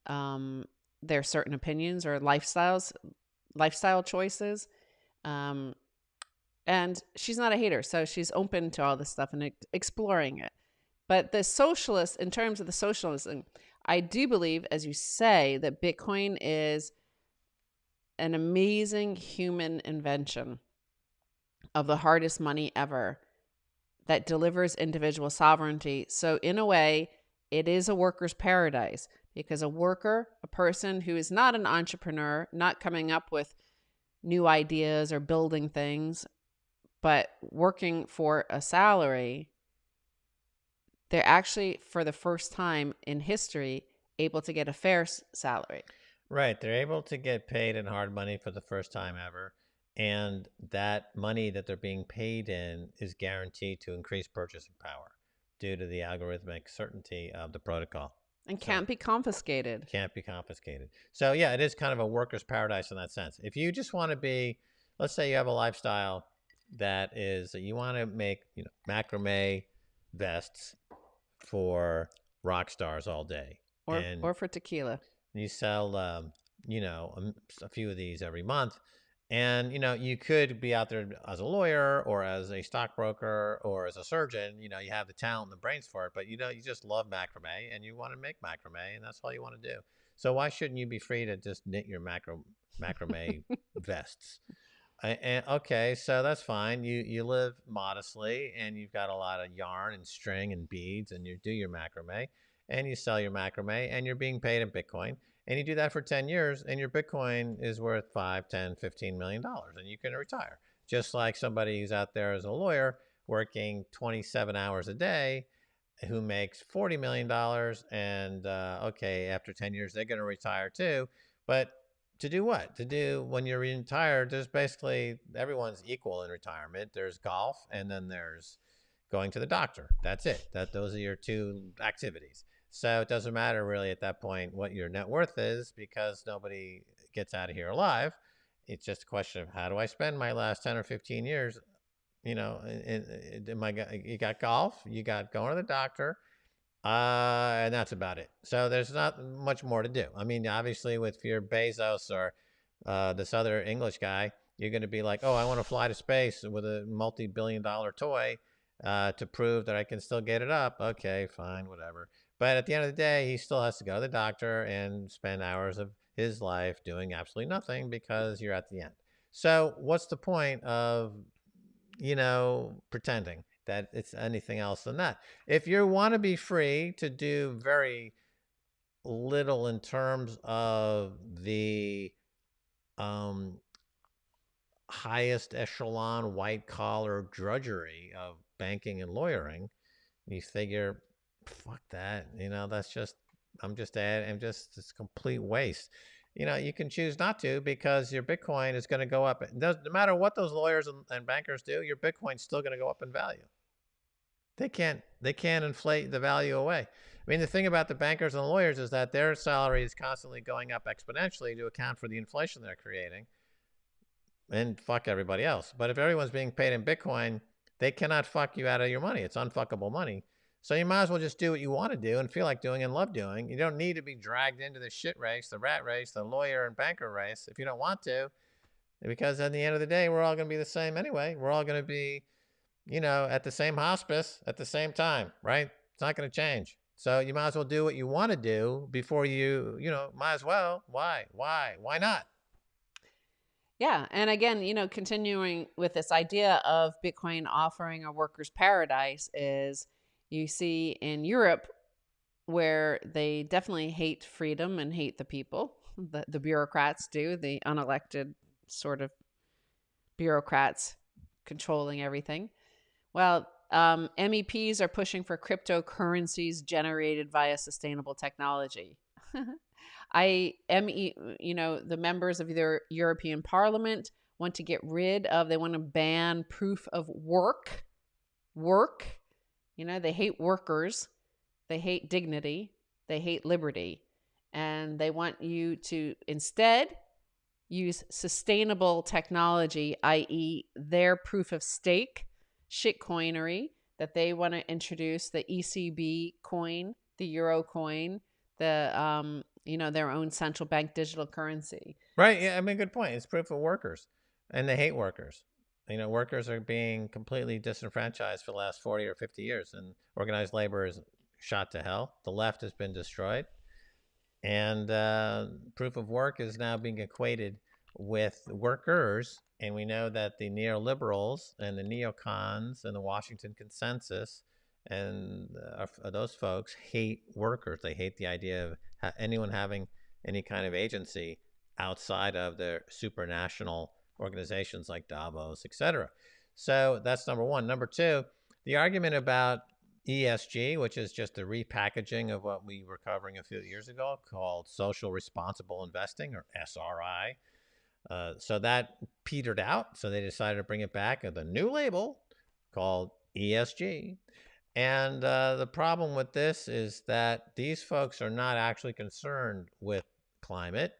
their certain opinions or lifestyle choices. And she's not a hater, so she's open to all this stuff and exploring it. But in terms of the socialism, I do believe, as you say, that Bitcoin is an amazing human invention of the hardest money ever that delivers individual sovereignty. So in a way, it is a worker's paradise, because a person who is not an entrepreneur, not coming up with new ideas or building things, but working for a salary, they're actually, for the first time in history, able to get a fair salary. Right. They're able to get paid in hard money for the first time ever. And that money that they're being paid in is guaranteed to increase purchasing power due to the algorithmic certainty of the protocol. And can't be confiscated. Can't be confiscated. So, yeah, it is kind of a worker's paradise in that sense. If you just want to be, let's say you have a lifestyle that is, you want to make macrame vests for rock stars all day. Or for tequila. You sell, a few of these every month. And, you could be out there as a lawyer or as a stockbroker or as a surgeon. You have the talent and the brains for it, but, you just love macrame and you want to make macrame, and that's all you want to do. So why shouldn't you be free to just knit your macrame vests? Okay, so that's fine. You live modestly and you've got a lot of yarn and string and beads, and you do your macrame and you sell your macrame and you're being paid in Bitcoin. And you do that for 10 years and your Bitcoin is worth 5, 10, $15 million and you can retire. Just like somebody who's out there as a lawyer working 27 hours a day who makes $40 million and, okay, after 10 years, they're going to retire too. But to do what? To do when you're retired, there's basically everyone's equal in retirement. There's golf and then there's going to the doctor. That's it. Those are your two activities. So it doesn't matter really at that point what your net worth is, because nobody gets out of here alive. It's just a question of, how do I spend my last 10 or 15 years? You got golf, you got going to the doctor, and that's about it. So there's not much more to do. I mean, obviously, if you're Bezos or this other English guy, you're going to be like, oh, I want to fly to space with a multi-billion-dollar toy to prove that I can still get it up. Okay, fine, whatever. But at the end of the day, he still has to go to the doctor and spend hours of his life doing absolutely nothing because you're at the end. So what's the point of, pretending? that it's anything else than that. If you want to be free to do very little in terms of the um, highest echelon white collar drudgery of banking and lawyering, you figure, fuck that. That's just, it's complete waste. You can choose not to because your Bitcoin is going to go up. No matter what those lawyers and bankers do, your Bitcoin's still going to go up in value. They can't inflate the value away. I mean, the thing about the bankers and the lawyers is that their salary is constantly going up exponentially to account for the inflation they're creating, and fuck everybody else. But if everyone's being paid in Bitcoin, they cannot fuck you out of your money. It's unfuckable money. So you might as well just do what you want to do and feel like doing and love doing. You don't need to be dragged into the shit race, the rat race, the lawyer and banker race if you don't want to, because at the end of the day, we're all going to be the same anyway. We're all going to be, at the same hospice at the same time, right? It's not going to change. So you might as well do what you want to do before might as well. Why? Why not? Yeah. And again, continuing with this idea of Bitcoin offering a worker's paradise is you see in Europe where they definitely hate freedom and hate the people. The bureaucrats do, the unelected sort of bureaucrats controlling everything. Well, MEPs are pushing for cryptocurrencies generated via sustainable technology. The members of the European Parliament want to they want to ban proof of work. They hate workers. They hate dignity. They hate liberty. And they want you to instead use sustainable technology, i.e. their proof of stake, shitcoinery, that they want to introduce, the ECB coin, the Euro coin, the their own central bank digital currency. Right. Yeah. I mean, good point. It's proof of workers, and they hate workers. Workers are being completely disenfranchised for the last 40 or 50 years, and organized labor is shot to hell. The left has been destroyed, and proof of work is now being equated with workers. And we know that the neoliberals and the neocons and the Washington Consensus and those folks hate workers. They hate the idea of anyone having any kind of agency outside of their supranational organizations like Davos, etc. So that's number one. Number two, the argument about ESG, which is just a repackaging of what we were covering a few years ago called social responsible investing, or SRI. So that petered out. So they decided to bring it back with a new label called ESG. And the problem with this is that these folks are not actually concerned with climate.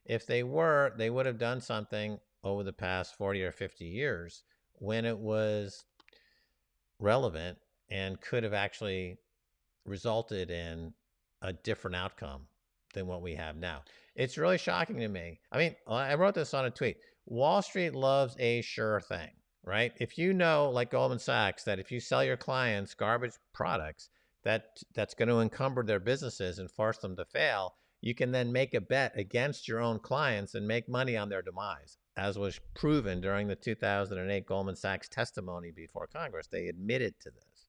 If they were, they would have done something over the past 40 or 50 years when it was relevant and could have actually resulted in a different outcome than what we have now. It's really shocking to me. I mean, I wrote this on a tweet. Wall Street loves a sure thing, right? If you know, like Goldman Sachs, that if you sell your clients garbage products, that's going to encumber their businesses and force them to fail, you can then make a bet against your own clients and make money on their demise, as was proven during the 2008 Goldman Sachs testimony before Congress. They admitted to this.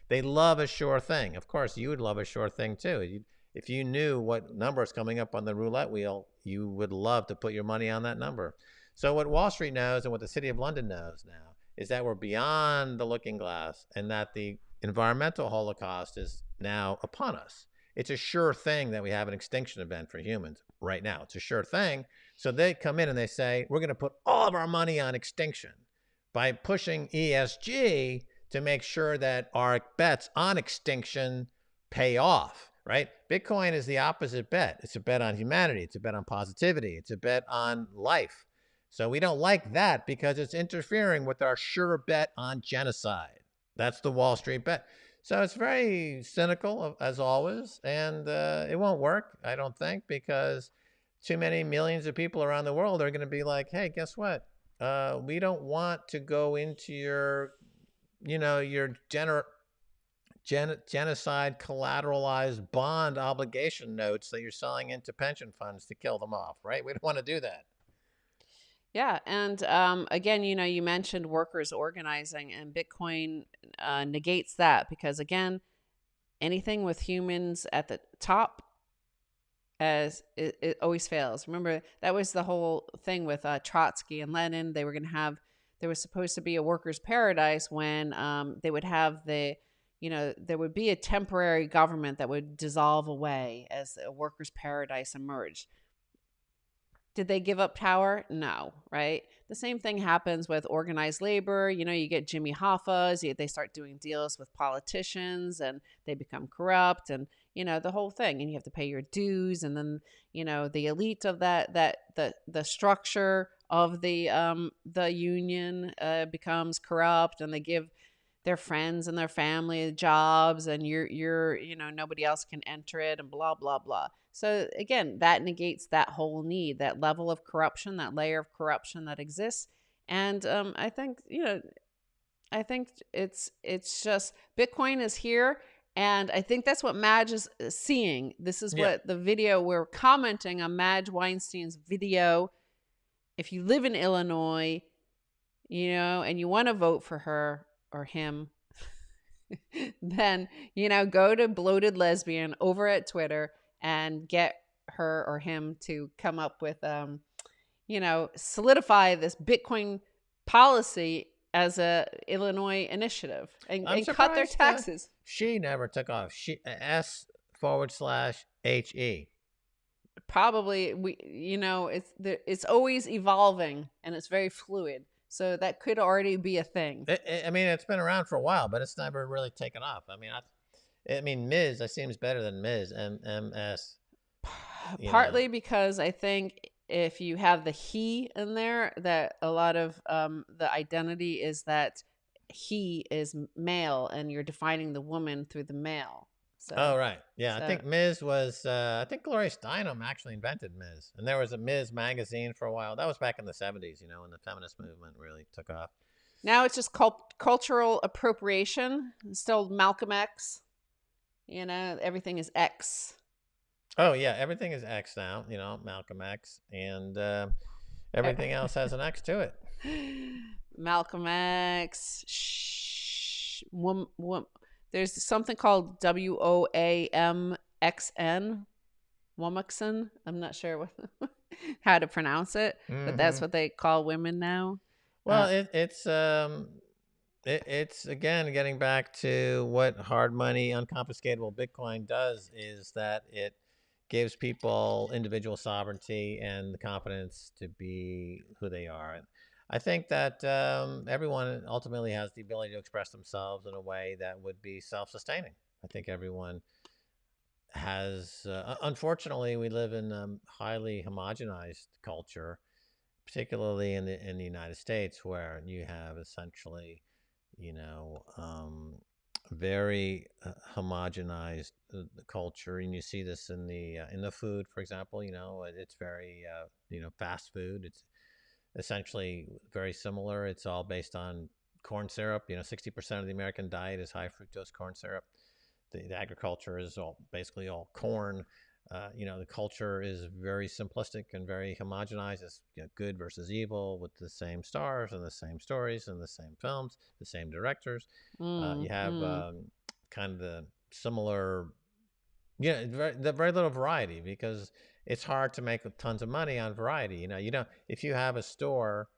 They love a sure thing. Of course, you would love a sure thing too. If you knew what number is coming up on the roulette wheel, you would love to put your money on that number. So what Wall Street knows and what the City of London knows now is that we're beyond the looking glass and that the environmental holocaust is now upon us. It's a sure thing that we have an extinction event for humans right now. It's a sure thing. So they come in and they say, we're going to put all of our money on extinction by pushing ESG to make sure that our bets on extinction pay off, right? Bitcoin is the opposite bet. It's a bet on humanity. It's a bet on positivity. It's a bet on life. So we don't like that because it's interfering with our sure bet on genocide. That's the Wall Street bet. So it's very cynical, as always, and it won't work, I don't think, because too many millions of people around the world are going to be like, hey, guess what? We don't want to go into your genocide collateralized bond obligation notes that you're selling into pension funds to kill them off, right? We don't want to do that. Yeah, and again, you mentioned workers organizing, and Bitcoin negates that because again, anything with humans at the top, as it always fails. Remember, that was the whole thing with Trotsky and Lenin. They were going to have, there was supposed to be a workers' paradise when they would have there would be a temporary government that would dissolve away as a workers' paradise emerged. Did they give up power? No, right? The same thing happens with organized labor. You get Jimmy Hoffa's, they start doing deals with politicians and they become corrupt and, the whole thing. And you have to pay your dues. And then, the elite of the structure of the union becomes corrupt and they give their friends and their family jobs and nobody else can enter it and blah blah blah. So again, that negates that whole need, that level of corruption, that layer of corruption that exists. And I think it's just Bitcoin is here, and I think that's what Madge is seeing. This is Yeah. what the video, we're commenting on Madge Weinstein's video. If you live in Illinois, and you want to vote for her or him, then, go to Bloated Lesbian over at Twitter and get her or him to come up with, solidify this Bitcoin policy as a Illinois initiative and cut their surprised taxes. she never took off. She S/HE. Probably it's always evolving and it's very fluid. So that could already be a thing. I mean, it's been around for a while, but it's never really taken off. I mean, Ms. That seems better than Ms. MS. Partly because I think if you have the he in there, that a lot of the identity is that he is male and you're defining the woman through the male. So, Oh, right. Yeah, I think Ms. was, I think Gloria Steinem actually invented Ms. And there was a Ms. magazine for a while. That was back in the 70s, when the feminist movement really took off. Now it's just cultural appropriation. It's still Malcolm X. Everything is X. Oh, yeah, everything is X now, Malcolm X. And everything else has an X to it. Malcolm X. There's something called WOAMXN. Womaxon. I'm not sure how to pronounce it, but that's what they call women now. Well, it's again getting back to what hard money, unconfiscatable Bitcoin does is that it gives people individual sovereignty and the confidence to be who they are. And I think that everyone ultimately has the ability to express themselves in a way that would be self-sustaining. I think everyone has, unfortunately, we live in a highly homogenized culture, particularly in the United States, where you have essentially, very homogenized culture, and you see this in the food, for example. It's very fast food. It's essentially very similar. It's all based on corn syrup. 60% of the American diet is high fructose corn syrup. The agriculture is basically all corn. The culture is very simplistic and very homogenized. It's good versus evil with the same stars and the same stories and the same films, the same directors. You have kind of the similar, very little variety because it's hard to make tons of money on variety. If you have a store,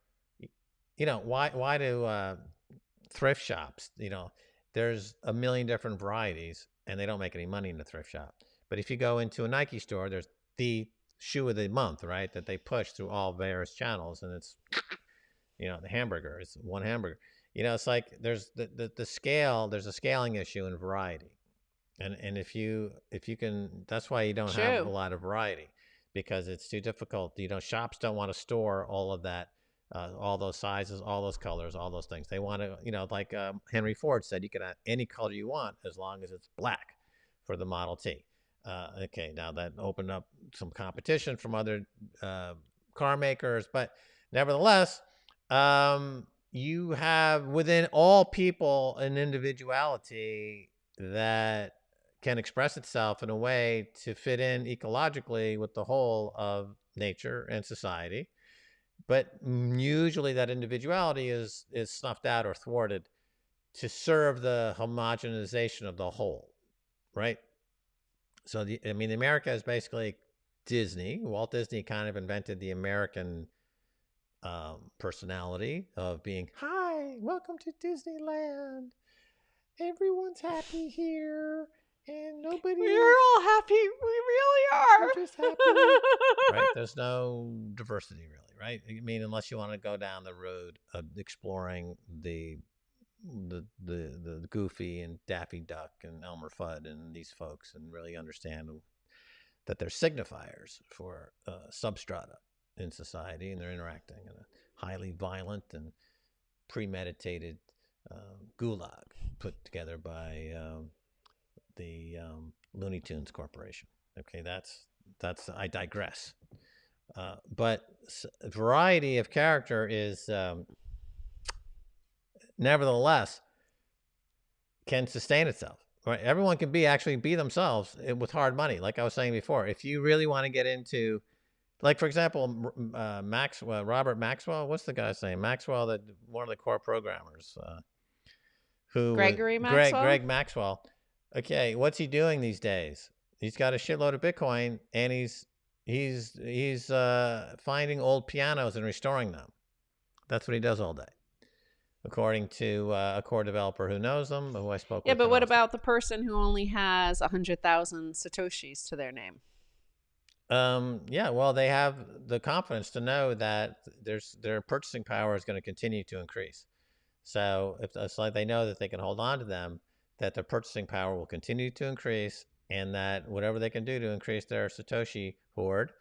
why do thrift shops, there's a million different varieties and they don't make any money in the thrift shop. But if you go into a Nike store, there's the shoe of the month, right? That they push through all various channels, and it's, the hamburger is one hamburger. It's like there's the scale. There's a scaling issue in variety, and if you can, that's why you don't have a lot of variety because it's too difficult. Shops don't want to store all of that. All those sizes, all those colors, all those things. They want to, like Henry Ford said, you can have any color you want as long as it's black for the Model T. Okay, now that opened up some competition from other car makers, but nevertheless, you have within all people an individuality that can express itself in a way to fit in ecologically with the whole of nature and society. But usually that individuality is snuffed out or thwarted to serve the homogenization of the whole, right? So America is basically Disney. Walt Disney kind of invented the American personality of being, hi, welcome to Disneyland. Everyone's happy here, and nobody. We're all happy. We really are. We're just happy, right? There's no diversity, really, right? I mean, unless you want to go down the road of exploring the Goofy and Daffy Duck and Elmer Fudd and these folks, and really understand that they're signifiers for substrata in society, and they're interacting in a highly violent and premeditated gulag put together by the Looney Tunes Corporation. Okay, that's I digress. But variety of character is nevertheless can sustain itself. Right, everyone can actually be themselves with hard money. Like I was saying before, if you really want to get into, like for example, Robert Maxwell. What's the guy's name? Maxwell, that one of the core programmers. Gregory Maxwell. Greg Maxwell. Okay, what's he doing these days? He's got a shitload of Bitcoin, and he's finding old pianos and restoring them. That's what he does all day, according to a core developer who knows them, who I spoke with. Yeah, but what about the person who only has 100,000 Satoshis to their name? Yeah, well, they have the confidence to know that their purchasing power is going to continue to increase. So if it's like they know that they can hold on to them, that their purchasing power will continue to increase, and that whatever they can do to increase their Satoshi hoard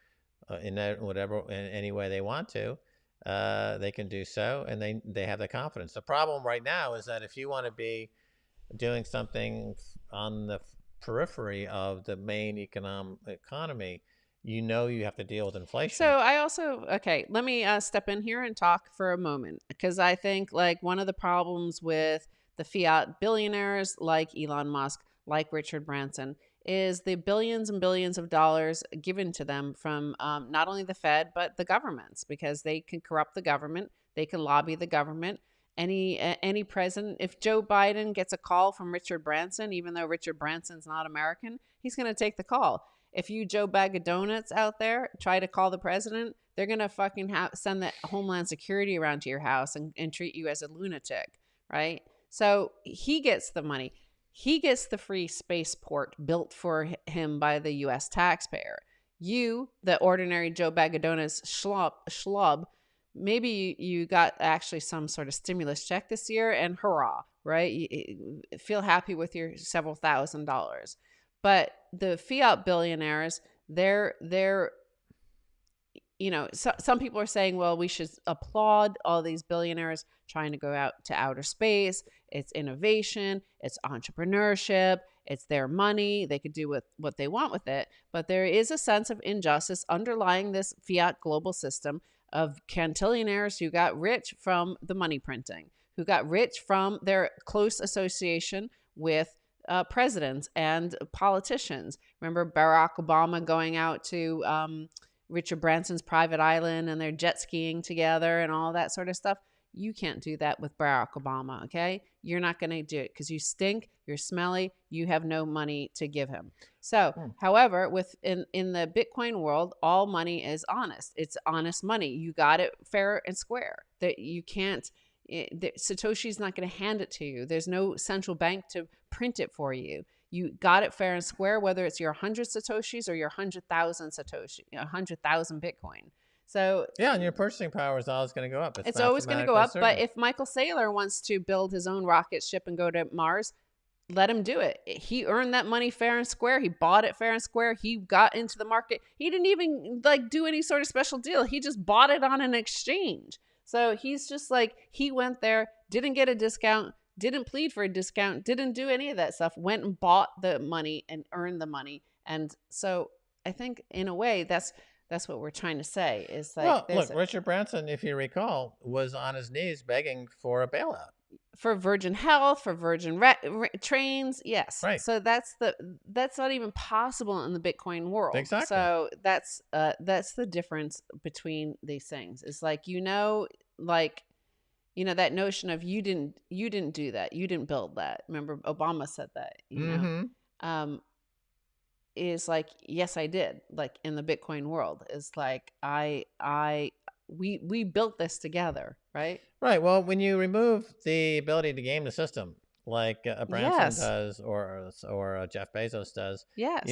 in any way they want to, they can do so, and they have the confidence. The problem right now is that if you want to be doing something on the periphery of the main economy, you have to deal with inflation. So I also, okay, let me step in here and talk for a moment, because I think like one of the problems with the fiat billionaires like Elon Musk, like Richard Branson, is the billions and billions of dollars given to them from not only the Fed, but the governments, because they can corrupt the government. They can lobby the government. Any president, if Joe Biden gets a call from Richard Branson, even though Richard Branson's not American, he's going to take the call. If you Joe Bag of Donuts out there try to call the president, they're going to fucking send the Homeland Security around to your house and treat you as a lunatic, right? So he gets the money. He gets the free spaceport built for him by the U.S. taxpayer. You, the ordinary Joe Bag of Donuts schlub, maybe you got actually some sort of stimulus check this year, and hurrah, right? You feel happy with your several $1,000s. But the fiat billionaires, they're some people are saying, well, we should applaud all these billionaires trying to go out to outer space. It's innovation, it's entrepreneurship, it's their money. They could do what they want with it. But there is a sense of injustice underlying this fiat global system of cantillionaires who got rich from the money printing, who got rich from their close association with presidents and politicians. Remember Barack Obama going out to Richard Branson's private island, and they're jet skiing together and all that sort of stuff. You can't do that with Barack Obama, okay? You're not going to do it because you stink, you're smelly, you have no money to give him. So, however, in the Bitcoin world, all money is honest. It's honest money. You got it fair and square. That you can't. Satoshi's not going to hand it to you. There's no central bank to print it for you. You got it fair and square, whether it's your 100 Satoshis or your 100,000 Satoshi, 100,000 Bitcoin. So yeah, and your purchasing power is always going to go up. It's always going to go up. Certain. But if Michael Saylor wants to build his own rocket ship and go to Mars, let him do it. He earned that money fair and square. He bought it fair and square. He got into the market. He didn't even do any sort of special deal. He just bought it on an exchange. So he's just he went there, didn't get a discount, didn't plead for a discount, didn't do any of that stuff, went and bought the money and earned the money. And so I think in a way that's what we're trying to say is look, Richard Branson, if you recall, was on his knees begging for a bailout. for Virgin Health, for Virgin Trains. Yes. Right. So that's not even possible in the Bitcoin world. Exactly. So that's the difference between these things. It's like, like, that notion of you didn't do that. You didn't build that. Remember Obama said that, Mm-hmm. um, is like, yes, I did. Like in the Bitcoin world, is like, we built this together, right? Right. Well, when you remove the ability to game the system, like a Branson Yes. does, or Jeff Bezos does, Yes.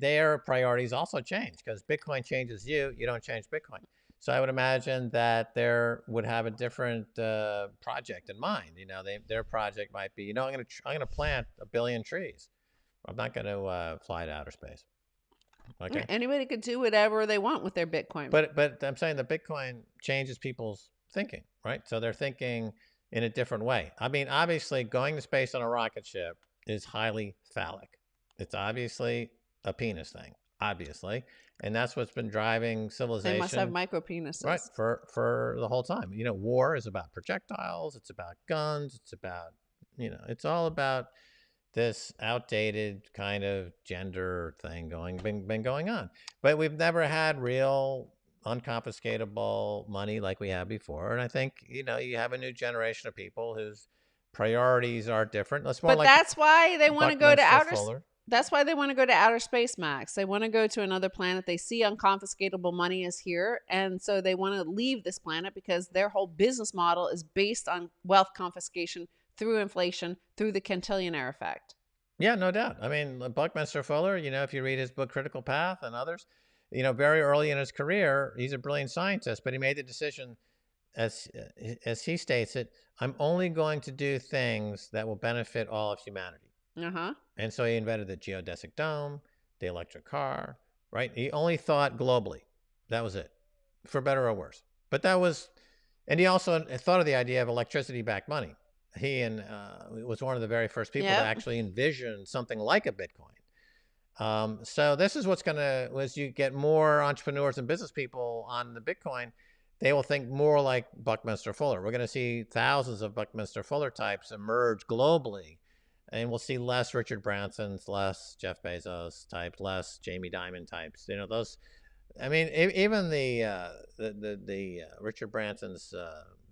their priorities also change because Bitcoin changes you. You don't change Bitcoin. So I would imagine that there would have a different project in mind. Their project might be, I'm gonna plant 1 billion trees. I'm not going to fly to outer space. Okay. Anybody could do whatever they want with their Bitcoin. But I'm saying that Bitcoin changes people's thinking, right? So they're thinking in a different way. I mean, obviously, going to space on a rocket ship is highly phallic. It's obviously a penis thing, obviously, and that's what's been driving civilization. They must have micro penises, right? For the whole time. War is about projectiles. It's about guns. It's about it's all about this outdated kind of gender thing been going on. But we've never had real unconfiscatable money like we had before. And I think, you have a new generation of people whose priorities are different. That's more but like that's why they want to go to Buckminster Fuller. That's why they want to go to outer space, Max. They want to go to another planet. They see unconfiscatable money is here, and so they want to leave this planet because their whole business model is based on wealth confiscation through inflation, through the cantillionaire effect. Yeah, no doubt. I mean, Buckminster Fuller, if you read his book Critical Path and others, very early in his career, he's a brilliant scientist, but he made the decision, as he states it, I'm only going to do things that will benefit all of humanity. Uh-huh. And so he invented the geodesic dome, the electric car, right? He only thought globally. That was it, for better or worse. But and he also thought of the idea of electricity-backed money. He was one of the very first people to actually envision something like a Bitcoin. So this is what's as you get more entrepreneurs and business people on the Bitcoin, they will think more like Buckminster Fuller. We're going to see thousands of Buckminster Fuller types emerge globally. And we'll see less Richard Bransons, less Jeff Bezos types, less Jamie Dimon types. Those. I mean, even the Richard Branson's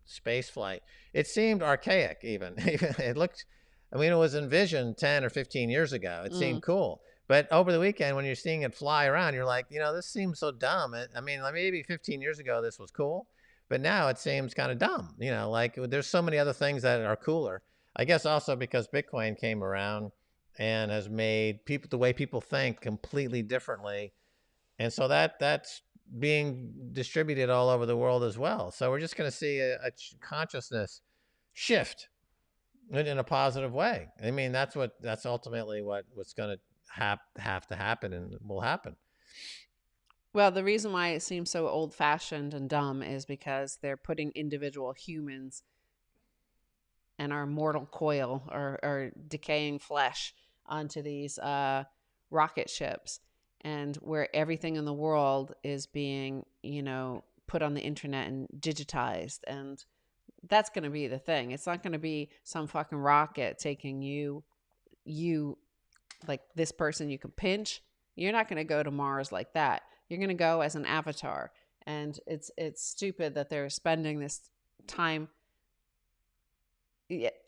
space flight, it seemed archaic. Even it looked. I mean, it was envisioned 10 or 15 years ago. It seemed cool. But over the weekend, when you're seeing it fly around, you're like, this seems so dumb. I mean, maybe 15 years ago this was cool, but now it seems kind of dumb. Like there's so many other things that are cooler. I guess also because Bitcoin came around and has made the way people think completely differently. And so that's being distributed all over the world as well. So we're just going to see a consciousness shift in a positive way. I mean, that's ultimately what's going to have to happen and will happen. Well, the reason why it seems so old-fashioned and dumb is because they're putting individual humans and our mortal coil or decaying flesh onto these rocket ships, and where everything in the world is being, put on the internet and digitized. And that's going to be the thing. It's not going to be some fucking rocket taking you like this person you can pinch. You're not going to go to Mars like that. You're going to go as an avatar. And it's stupid that they're spending this time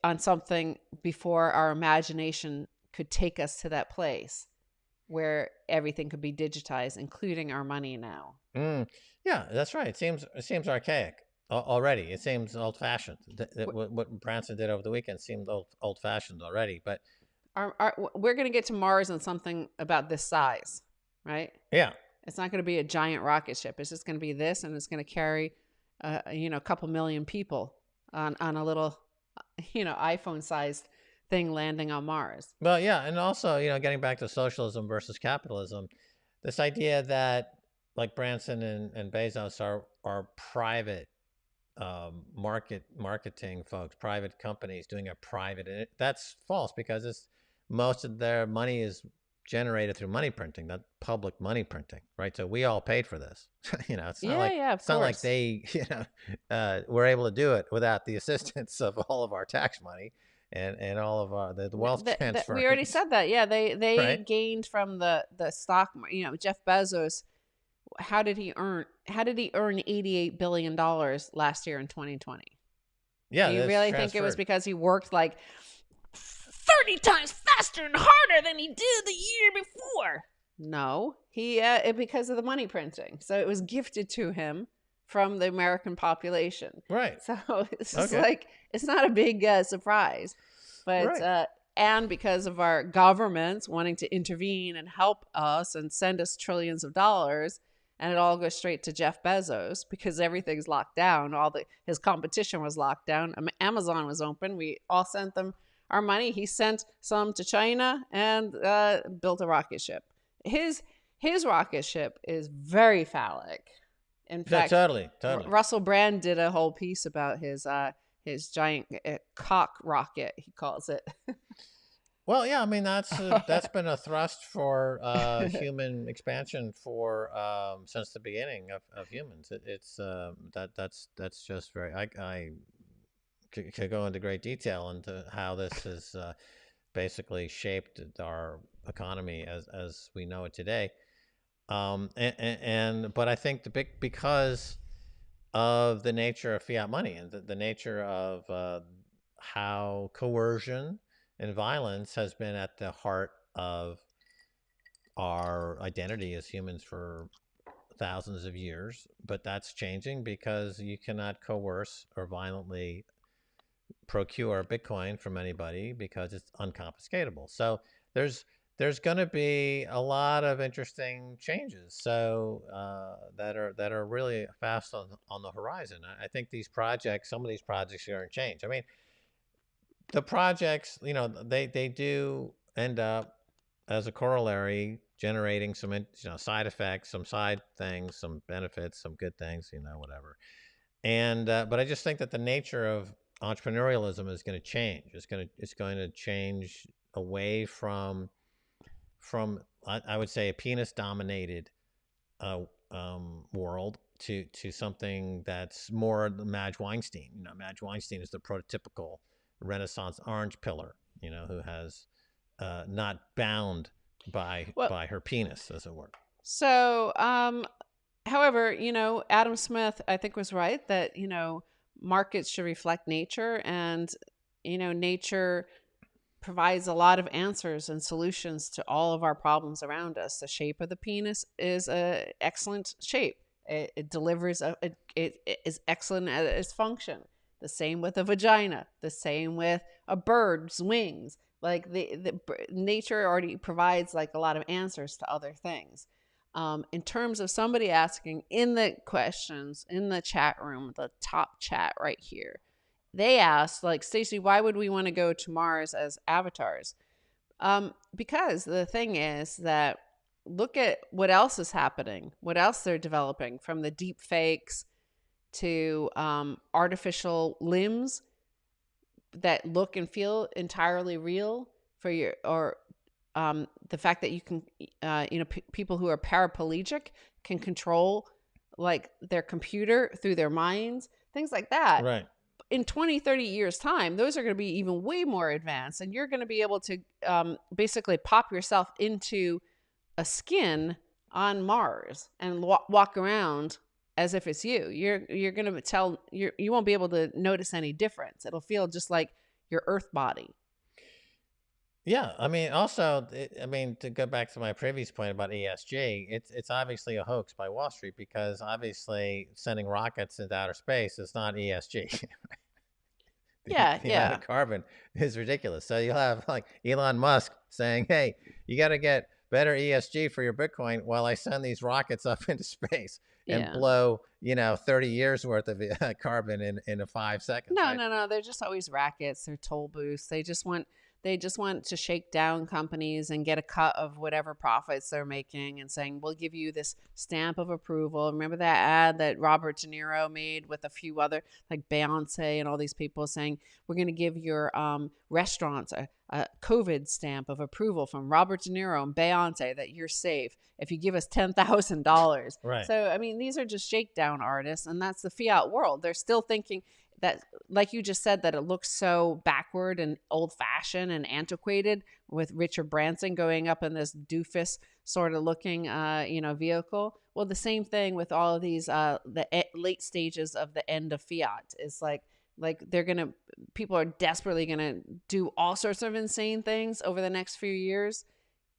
on something before our imagination could take us to that place where everything could be digitized, including our money now. Yeah, that's right. It seems archaic already. It seems old-fashioned. What Branson did over the weekend seemed old-fashioned already. But we're going to get to Mars on something about this size, right? Yeah. It's not going to be a giant rocket ship. It's just going to be this, and it's going to carry, a couple million people on a little, iPhone-sized thing landing on Mars. Well, yeah, and also, getting back to socialism versus capitalism, this idea that like Branson and Bezos are private marketing folks, private companies doing a private. That's false because most of their money is generated through money printing, not public money printing, right? So we all paid for this. It's not like Yeah, of it's not like course. they, were able to do it without the assistance of all of our tax money and all of the wealth We already transference, said that. Yeah, they right? gained from the stock. Jeff Bezos. How did he earn $88 billion last year in 2020? Do Yeah, you that's really think it was transferred. because he worked like 30 times faster and harder than he did the year before? No, because of the money printing. So it was gifted to him from the American population. Right. So it's just Okay. like it's not a big surprise, but Right. and because of our governments wanting to intervene and help us and send us trillions of dollars, and it all goes straight to Jeff Bezos because everything's locked down. His competition was locked down. Amazon was open. We all sent them our money. He sent some to China and built a rocket ship. His rocket ship is very phallic. In Yeah, fact, totally. Russell Brand did a whole piece about his giant cock rocket, he calls it. Well, yeah, I mean that's been a thrust for human expansion for since the beginning of humans. It's that's just very. I could go into great detail into how this has basically shaped our economy as we know it today. But I think because of the nature of fiat money and the nature of how coercion and violence has been at the heart of our identity as humans for thousands of years. But that's changing because you cannot coerce or violently procure Bitcoin from anybody because it's unconfiscatable. So there's going to be a lot of interesting changes. So that are really fast on the horizon. I think some of these projects are going to change. I mean, the projects, they do end up as a corollary generating some side effects, some side things, some benefits, some good things, whatever. And but I just think that the nature of entrepreneurialism is going to change. It's going to change away from I would say a penis dominated world to something that's more Madge Weinstein. Madge Weinstein is the prototypical Renaissance orange pillar. Who has not bound Well, by her penis, as it were. so however, Adam Smith, I think, was right that, markets should reflect nature, and, nature provides a lot of answers and solutions to all of our problems around us. The shape of the penis is a excellent shape. It delivers it is excellent at its function. The same with a vagina. The same with a bird's wings. Like the nature already provides like a lot of answers to other things. In terms of somebody asking in the questions in the chat room, the top chat right here, they asked, like, Stacy, why would we want to go to Mars as avatars? Because the thing is that look at what else is happening, what else they're developing, from the deep fakes to artificial limbs that look and feel entirely real for your, or the fact that you can, people who are paraplegic can control like their computer through their minds, things like that. Right. In 20, 30 years time, those are going to be even way more advanced, and you're going to be able to basically pop yourself into a skin on Mars and walk around as if it's you. You're going to tell you won't be able to notice any difference. It'll feel just like your Earth body. Yeah, I mean, also, to go back to my previous point about ESG, it's obviously a hoax by Wall Street because obviously sending rockets into outer space is not ESG. The amount of carbon is ridiculous. So you'll have like Elon Musk saying, "Hey, you got to get better ESG for your Bitcoin while I send these rockets up into space and blow 30 years worth of carbon in 5 seconds." No, right? no, no. They're just always rackets. They're toll booths. They just want They just want to shake down companies and get a cut of whatever profits they're making and saying, we'll give you this stamp of approval. Remember that ad that Robert De Niro made with a few other, like Beyonce and all these people saying, we're going to give your restaurants a COVID stamp of approval from Robert De Niro and Beyonce that you're safe if you give us $10,000. Right. So, I mean, these are just shakedown artists, and that's the fiat world. They're still thinking that, like you just said, that it looks so backward and old fashioned and antiquated with Richard Branson going up in this doofus sort of looking, vehicle. Well, the same thing with all of these, late stages of the end of fiat is like people are desperately gonna do all sorts of insane things over the next few years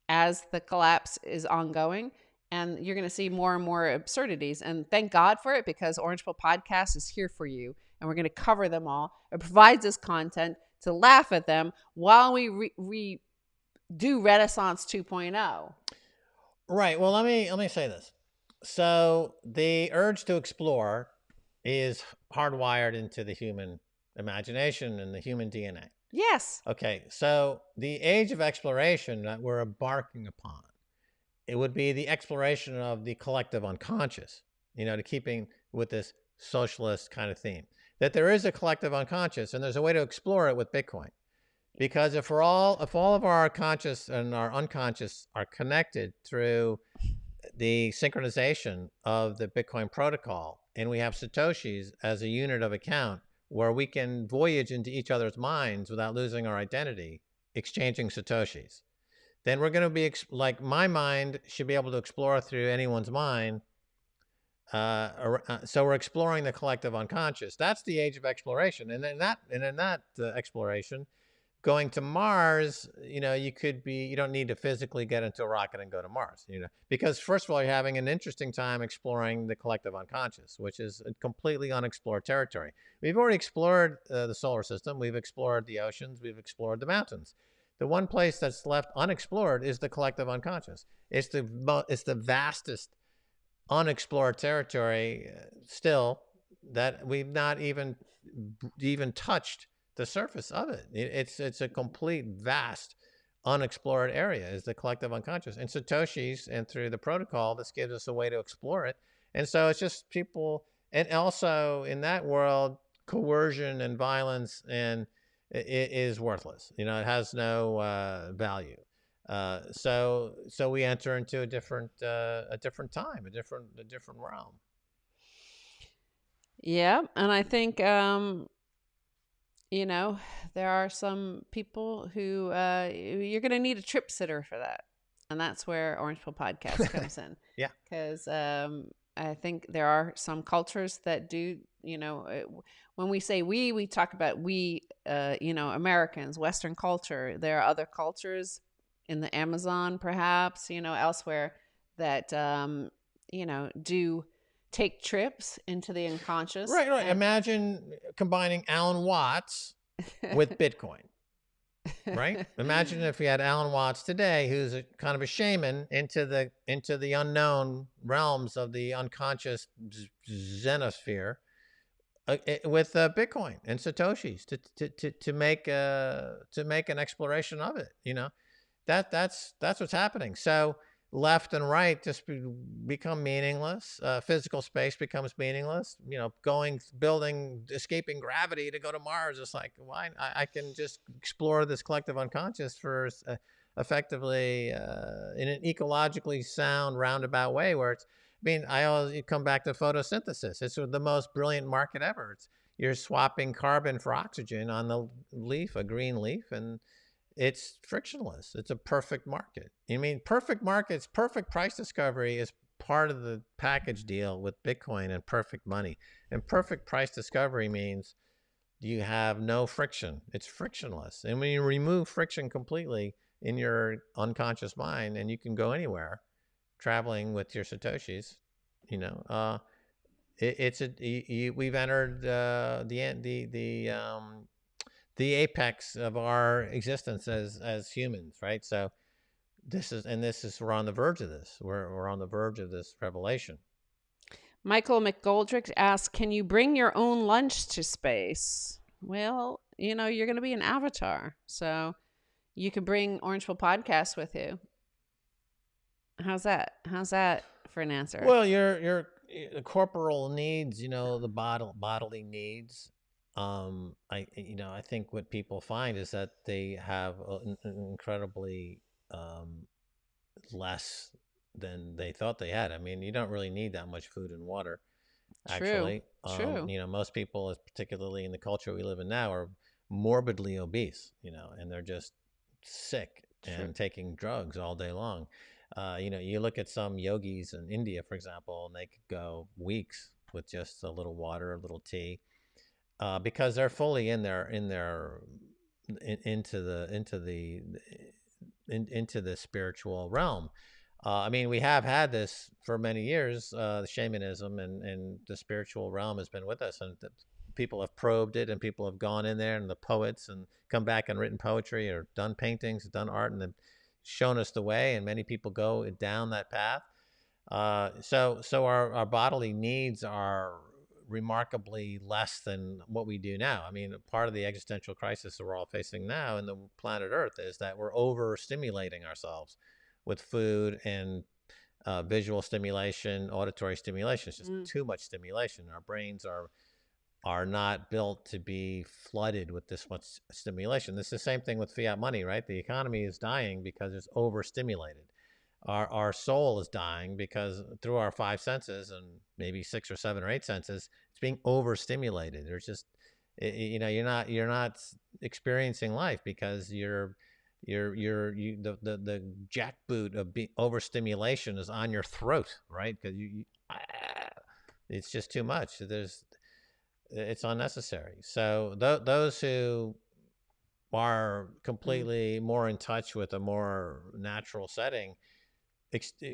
as the collapse is ongoing. And you're going to see more and more absurdities. And thank God for it, because Orange Pill Podcast is here for you. And we're going to cover them all. It provides us content to laugh at them while we do Renaissance 2.0. Right. Well, let me say this. So the urge to explore is hardwired into the human imagination and the human DNA. Yes. Okay. So the age of exploration that we're embarking upon, it would be the exploration of the collective unconscious, to keeping with this socialist kind of theme, that there is a collective unconscious and there's a way to explore it with Bitcoin. Because if all of our conscious and our unconscious are connected through the synchronization of the Bitcoin protocol, and we have Satoshis as a unit of account where we can voyage into each other's minds without losing our identity, exchanging Satoshis, then we're going to be like, my mind should be able to explore through anyone's mind. So we're exploring the collective unconscious. That's the age of exploration. And in that exploration, going to Mars, you don't need to physically get into a rocket and go to Mars, because first of all, you're having an interesting time exploring the collective unconscious, which is a completely unexplored territory. We've already explored the solar system. We've explored the oceans. We've explored the mountains. The one place that's left unexplored is the collective unconscious. It's the vastest unexplored territory still that we've not even touched the surface of it. It's a complete vast unexplored area is the collective unconscious. And Satoshis and through the protocol, this gives us a way to explore it. And so it's just people, and also in that world, coercion and violence and it is worthless. It has no value. So we enter into a different time, a different realm. Yeah, and I think there are some people who you're going to need a trip sitter for that, and that's where Orange Pill Podcast comes in. Yeah, because I think there are some cultures that do. When we say we talk about we, Americans, Western culture. There are other cultures in the Amazon, perhaps, elsewhere that, do take trips into the unconscious. Right. Imagine combining Alan Watts with Bitcoin. Right? Imagine if we had Alan Watts today, who's kind of a shaman into the unknown realms of the unconscious xenosphere. With Bitcoin and Satoshis to make an exploration of it, that's what's happening. So left and right just become meaningless. Physical space becomes meaningless. Escaping gravity to go to Mars. It's like, why? I can just explore this collective unconscious for effectively in an ecologically sound, roundabout way where it's. I always come back to photosynthesis. It's the most brilliant market ever. You're swapping carbon for oxygen on the leaf, a green leaf, and it's frictionless. It's a perfect market. Perfect markets, perfect price discovery is part of the package deal with Bitcoin and perfect money. And perfect price discovery means you have no friction. It's frictionless. And when you remove friction completely in your unconscious mind, and you can go anywhere, traveling with your Satoshis, we've entered the apex of our existence as humans, right? So we're on the verge of this. We're on the verge of this revelation. Michael McGoldrick asks, can you bring your own lunch to space? Well, you're going to be an avatar, so You could bring Orange Pill Podcast with you. How's that? How's that for an answer? Well, your corporal needs, the bodily needs. I think what people find is that they have an incredibly less than they thought they had. I mean, you don't really need that much food and water, True. actually. True. Most people, particularly in the culture we live in now, are morbidly obese, and they're just sick and taking drugs all day long. You look at some yogis in India, for example, and they could go weeks with just a little water, a little tea, because they're fully into the spiritual realm. I mean, we have had this for many years. The shamanism and the spiritual realm has been with us, and people have probed it, and people have gone in there, and the poets and come back and written poetry or done paintings, done art, and shown us the way, and many people go down that path. So our bodily needs are remarkably less than what we do now. I mean, part of the existential crisis that we're all facing now in the planet Earth is that we're overstimulating ourselves with food and visual stimulation, auditory stimulation. It's just too much stimulation. Our brains are not built to be flooded with this much stimulation. This is the same thing with fiat money, right? The economy is dying because it's overstimulated. Our soul is dying because through our five senses and maybe 6 or 7 or 8 senses, it's being overstimulated. There's just, you're not experiencing life because the jackboot of overstimulation is on your throat, right? Because it's just too much. It's unnecessary. So those who are completely more in touch with a more natural setting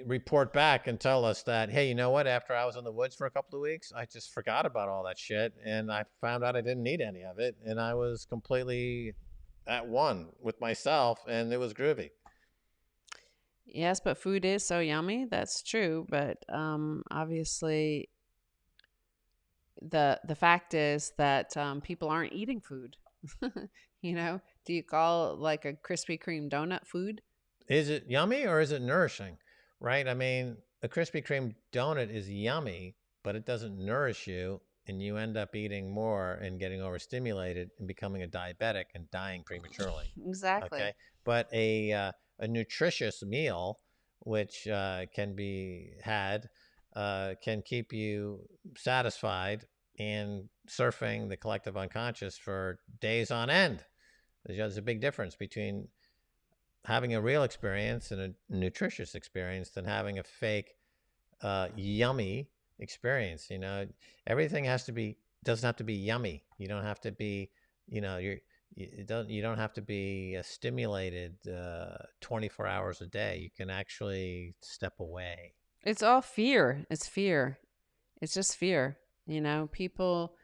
report back and tell us that, hey, you know what? After I was in the woods for a couple of weeks, I just forgot about all that shit, and I found out I didn't need any of it, and I was completely at one with myself, and it was groovy. Yes, but food is so yummy. That's true, but obviously the fact is that people aren't eating food. Do you call like a Krispy Kreme donut food? Is it yummy or is it nourishing? Right? I mean, a Krispy Kreme donut is yummy, but it doesn't nourish you, and you end up eating more and getting overstimulated and becoming a diabetic and dying prematurely. Exactly. Okay, but a nutritious meal, which can be had, can keep you satisfied and surfing the collective unconscious for days on end. There's a big difference between having a real experience and a nutritious experience than having a fake, yummy experience. Everything doesn't have to be yummy. You don't have to be, you don't have to be stimulated 24 hours a day. You can actually step away. It's all fear. It's fear. It's just fear. People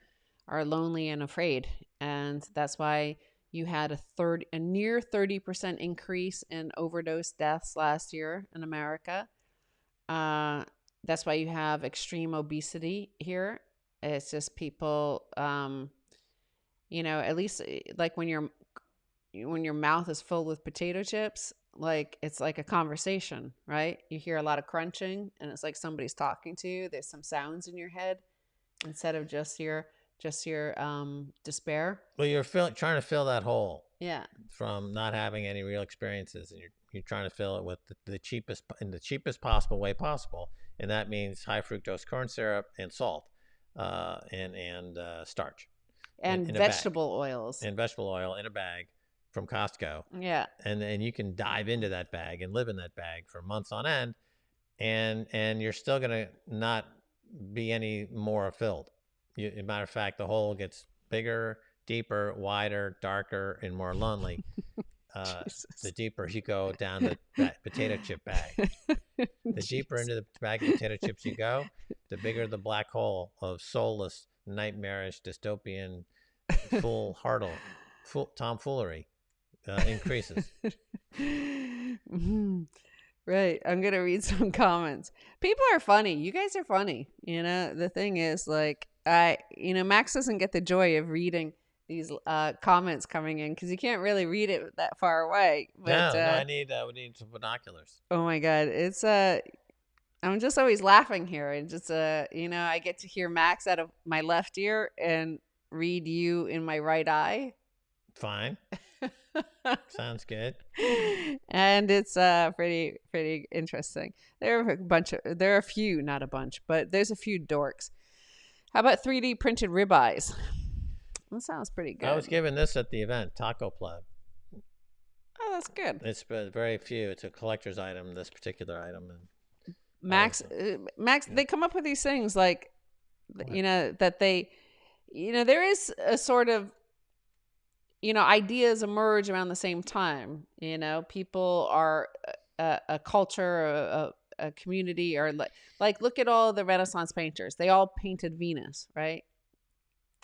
are lonely and afraid, and that's why you had a near 30% increase in overdose deaths last year in America. That's why you have extreme obesity here. It's just people, at least like when your mouth is filled with potato chips, like it's like a conversation, right? You hear a lot of crunching, and it's like somebody's talking to you. There's some sounds in your head instead of just your despair. Well, you're trying to fill that hole. Yeah. From not having any real experiences, and you're trying to fill it with the cheapest possible way possible, and that means high fructose corn syrup and salt, and starch, and in vegetable oils, and vegetable oil in a bag from Costco. Yeah. And you can dive into that bag and live in that bag for months on end, and you're still gonna not be any more filled. As a matter of fact, the hole gets bigger, deeper, wider, darker, and more lonely. The deeper you go down the potato chip bag. The deeper into the bag of potato chips you go, the bigger the black hole of soulless, nightmarish, dystopian, tomfoolery increases. Right. I'm going to read some comments. People are funny. You guys are funny. The thing is, like, Max doesn't get the joy of reading comments coming in because you can't really read it that far away. But No, I need we need some binoculars. oh my god, it's I'm just always laughing here, and just I get to hear Max out of my left ear and read you in my right eye. Fine. Sounds good. And it's pretty interesting. There are a few, not a bunch, but there's a few dorks. How about 3D printed ribeyes? That sounds pretty good. I was given this at the event, Taco Plug. Oh, that's good. It's very few. It's a collector's item, this particular item. And Max, they come up with these things like, that they, there is a sort of, ideas emerge around the same time. People are a culture, a community, or like look at all the Renaissance painters. They all painted Venus, right?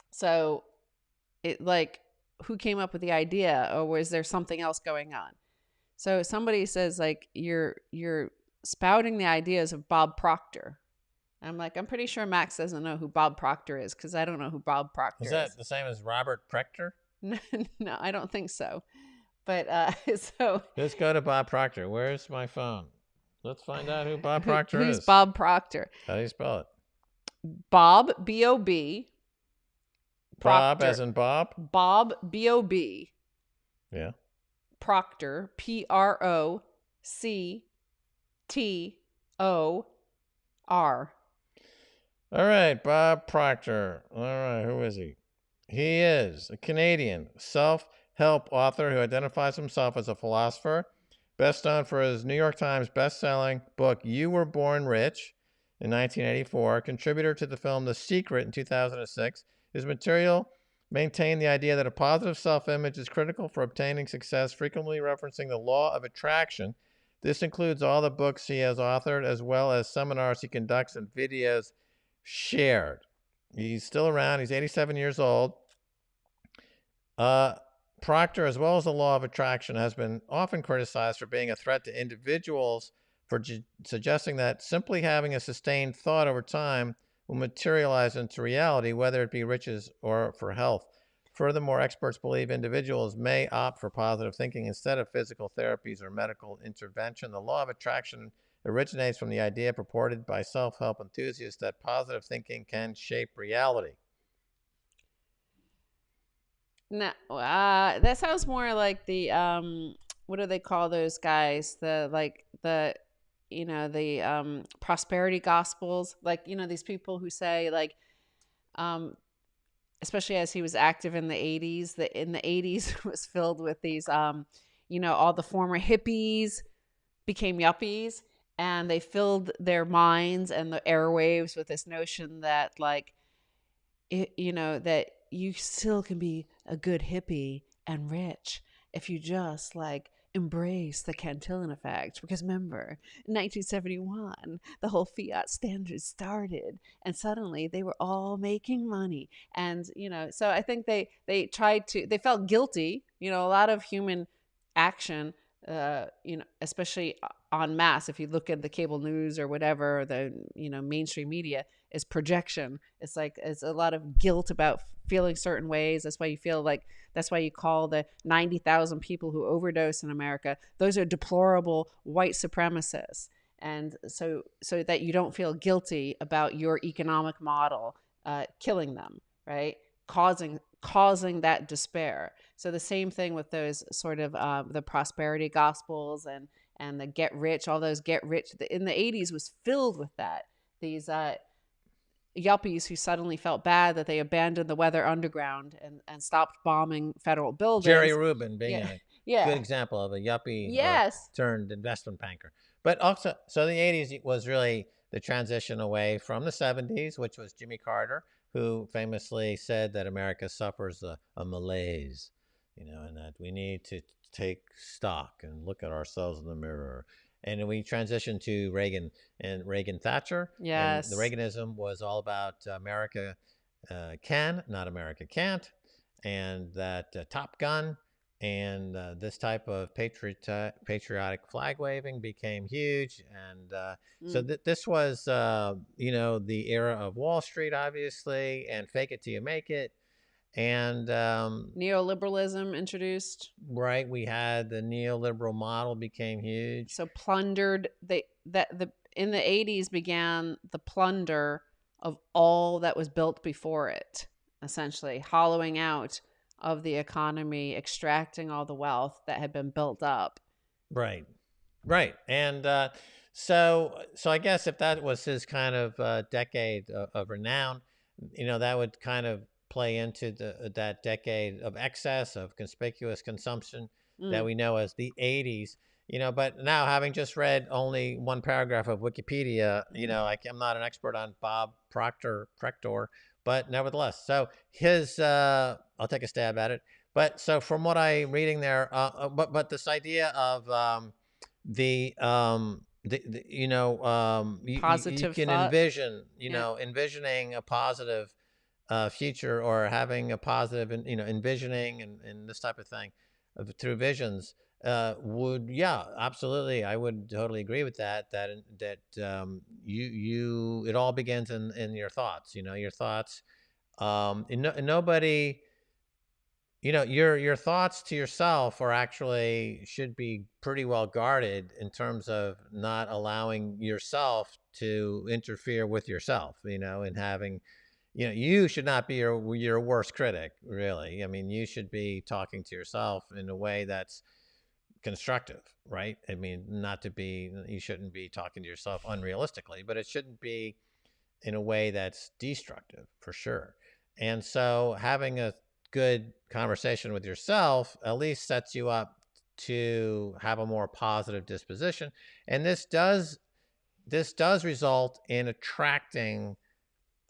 So it who came up with the idea, or was there something else going on? So somebody says like you're spouting the ideas of Bob Proctor. I'm like, I'm pretty sure Max doesn't know who Bob Proctor is, because I don't know who Bob Proctor is. Is that the same as Robert Prechter? No, I don't think so. But so let's go to Bob Proctor. Where's my phone? Let's find out who Bob Proctor is. Who's Bob Proctor? How do you spell it? Bob, B-O-B. Bob as in Bob? Bob, B-O-B. Yeah. Proctor, P-R-O-C-T-O-R. All right, Bob Proctor. All right, who is he? He is a Canadian self-help author who identifies himself as a philosopher, best known for his New York Times best-selling book, You Were Born Rich, in 1984, contributor to the film The Secret in 2006. His material maintained the idea that a positive self-image is critical for obtaining success, frequently referencing the law of attraction. This includes all the books he has authored, as well as seminars he conducts and videos shared. He's still around. He's 87 years old. Proctor, as well as the law of attraction, has been often criticized for being a threat to individuals, for suggesting that simply having a sustained thought over time will materialize into reality, whether it be riches or for health. Furthermore, experts believe individuals may opt for positive thinking instead of physical therapies or medical intervention. The law of attraction originates from the idea purported by self-help enthusiasts that positive thinking can shape reality. No, that sounds more like the what do they call those guys? The prosperity gospels. Like, these people who say like, especially as he was active in the 80s, that in the 80s was filled with these, all the former hippies became yuppies, and they filled their minds and the airwaves with this notion that like, that you still can be a good hippie and rich if you just like embrace the Cantillon effect. Because remember, in 1971, the whole fiat standard started, and suddenly they were all making money. And, so I think they felt guilty, a lot of human action, especially en masse. If you look at the cable news or whatever, the, mainstream media, is projection. It's like, it's a lot of guilt about feeling certain ways. That's why you call the 90,000 people who overdose in America, those are deplorable white supremacists. And so that you don't feel guilty about your economic model killing them, right? Causing that despair. So the same thing with those sort of the prosperity gospels and the get rich, all those get rich in the 80s was filled with that. These yuppies who suddenly felt bad that they abandoned the Weather Underground and stopped bombing federal buildings. Jerry Rubin being a good example of a yuppie turned investment banker. But also, so the 80s was really the transition away from the 70s, which was Jimmy Carter, who famously said that America suffers a malaise, and that we need to take stock and look at ourselves in the mirror. And we transitioned to Reagan and Reagan-Thatcher. Yes. And the Reaganism was all about America can, not America can't. And that Top Gun and this type of patriotic flag waving became huge. And so this was, the era of Wall Street, obviously, and fake it till you make it. And Neoliberalism introduced. right, we had the neoliberal model became huge. So plundered the in the 80s began the plunder of all that was built before it, essentially hollowing out of the economy, extracting all the wealth that had been built up. Right, right. And so I guess if that was his kind of decade of renown, that would kind of play into that decade of excess of conspicuous consumption that Mm. we know as the 80s. But now, having just read only one paragraph of Wikipedia, I'm not an expert on Bob Proctor, but nevertheless, so his I'll take a stab at it. But so from what I'm reading there, but this idea of you Positive can thought. envision, Yeah. envisioning a positive future, or having a positive, and envisioning, and this type of thing through visions, would, yeah, absolutely, I would totally agree with that. You it all begins in your thoughts. Your thoughts, and nobody, your thoughts to yourself are actually should be pretty well guarded in terms of not allowing yourself to interfere with yourself, and having, you should not be your worst critic, really. I mean, you should be talking to yourself in a way that's constructive, right? I mean, not to be, you shouldn't be talking to yourself unrealistically, but it shouldn't be in a way that's destructive, for sure. And so having a good conversation with yourself at least sets you up to have a more positive disposition. And this does result in attracting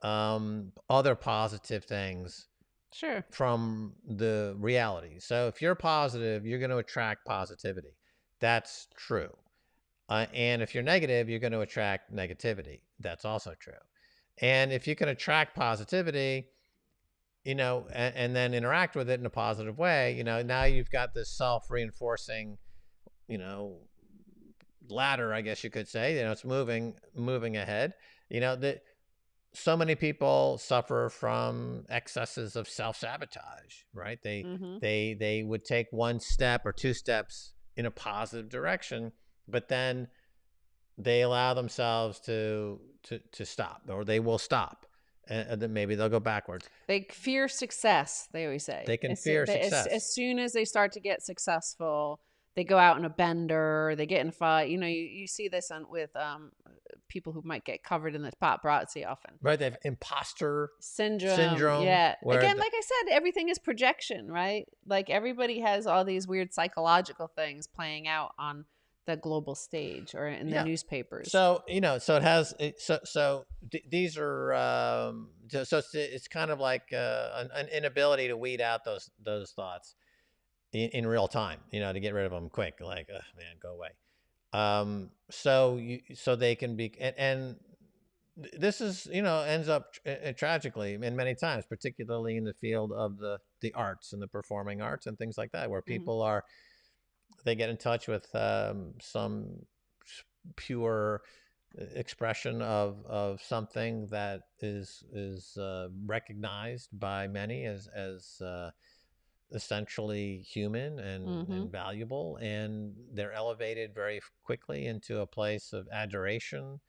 other positive things Sure. from the reality. So if you're positive, you're going to attract positivity. That's true. And if you're negative, you're going to attract negativity. That's also true. And if you can attract positivity, and then interact with it in a positive way, now you've got this self-reinforcing, you know, ladder, I guess you could say. It's moving ahead. That so many people suffer from excesses of self-sabotage, right? They Mm-hmm. they they would take one step or two steps in a positive direction, but then they allow themselves to stop, or they will stop, and then maybe they'll go backwards. They fear success, they always say. They can fear As success. soon as they start to get successful, they go out in a bender, they get in a fight. You see this with people who might get covered in the paparazzi often. Right, they have imposter Syndrome. syndrome, Yeah. where Again, like I said, everything is projection, right? Like everybody has all these weird psychological things playing out on the global stage or in the yeah. newspapers. So so it has these are so it's kind of like an inability to weed out those thoughts in real time, to get rid of them quick, like, man, go away. So they can be, and this is, ends up tragically in many times, particularly in the field of the arts and the performing arts and things like that, where Mhm. people are, they get in touch with some pure expression of something that is recognized by many as essentially human and Mhm. valuable, and they're elevated very quickly into a place of adoration,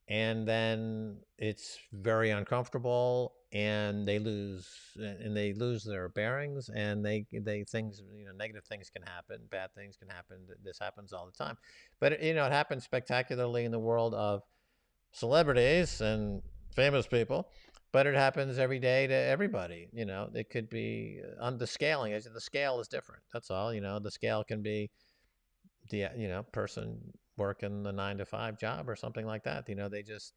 and then it's very uncomfortable, and they lose their bearings, and they things, negative things can happen, bad things can happen. This happens all the time, but it happens spectacularly in the world of celebrities and famous people, but it happens every day to everybody. It could be on the scaling. The scale is different. That's all. The scale can be the person working the 9 to 5 job or something like that. They just